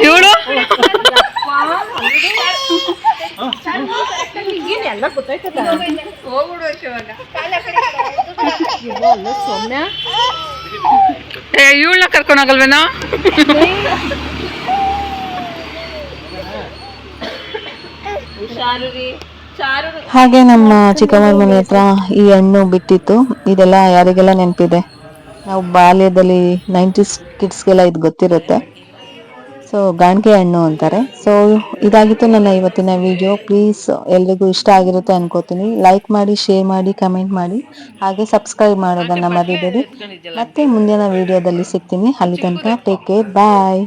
ಇವಳು ಎಲ್ಲ ಗೊತ್ತಾಯ್ತದ ಸೌಮ್ಯ ಇವಳನ್ನ ಕರ್ಕೊಂಡು ಹೋಗಲ್ವೇನೋ? ಹಾಗೆ ನಮ್ಮ ಚಿಕ್ಕಮ್ಮನ ಮನೆ ಹತ್ರ ಈ ಹಣ್ಣು ಬಿಟ್ಟಿತ್ತು. ಇದೆಲ್ಲ ಯಾರಿಗೆಲ್ಲ ನೆನಪಿದೆ, ನಾವು ಬಾಲ್ಯದಲ್ಲಿ 90s ಕಿಡ್ಸ್ಗೆಲ್ಲ ಇದು ಗೊತ್ತಿರುತ್ತೆ. ಸೊ ಗಾಣಿಗೆ ಹಣ್ಣು ಅಂತಾರೆ. ಸೊ ಇದಾಗಿತ್ತು ನನ್ನ ಇವತ್ತಿನ ವಿಡಿಯೋ. ಪ್ಲೀಸ್ ಎಲ್ರಿಗೂ ಇಷ್ಟ ಆಗಿರುತ್ತೆ ಅನ್ಕೋತೀನಿ. ಲೈಕ್ ಮಾಡಿ, ಶೇರ್ ಮಾಡಿ, ಕಮೆಂಟ್ ಮಾಡಿ, ಹಾಗೆ ಸಬ್ಸ್ಕ್ರೈಬ್ ಮಾಡೋದನ್ನ ಮರಿಬೇಡಿ. ಮತ್ತೆ ಮುಂದಿನ ವಿಡಿಯೋದಲ್ಲಿ ಸಿಗ್ತೀನಿ. ಅಲ್ಲಿ ತನಕ ಟೇಕ್ ಕೇರ್, ಬಾಯ್.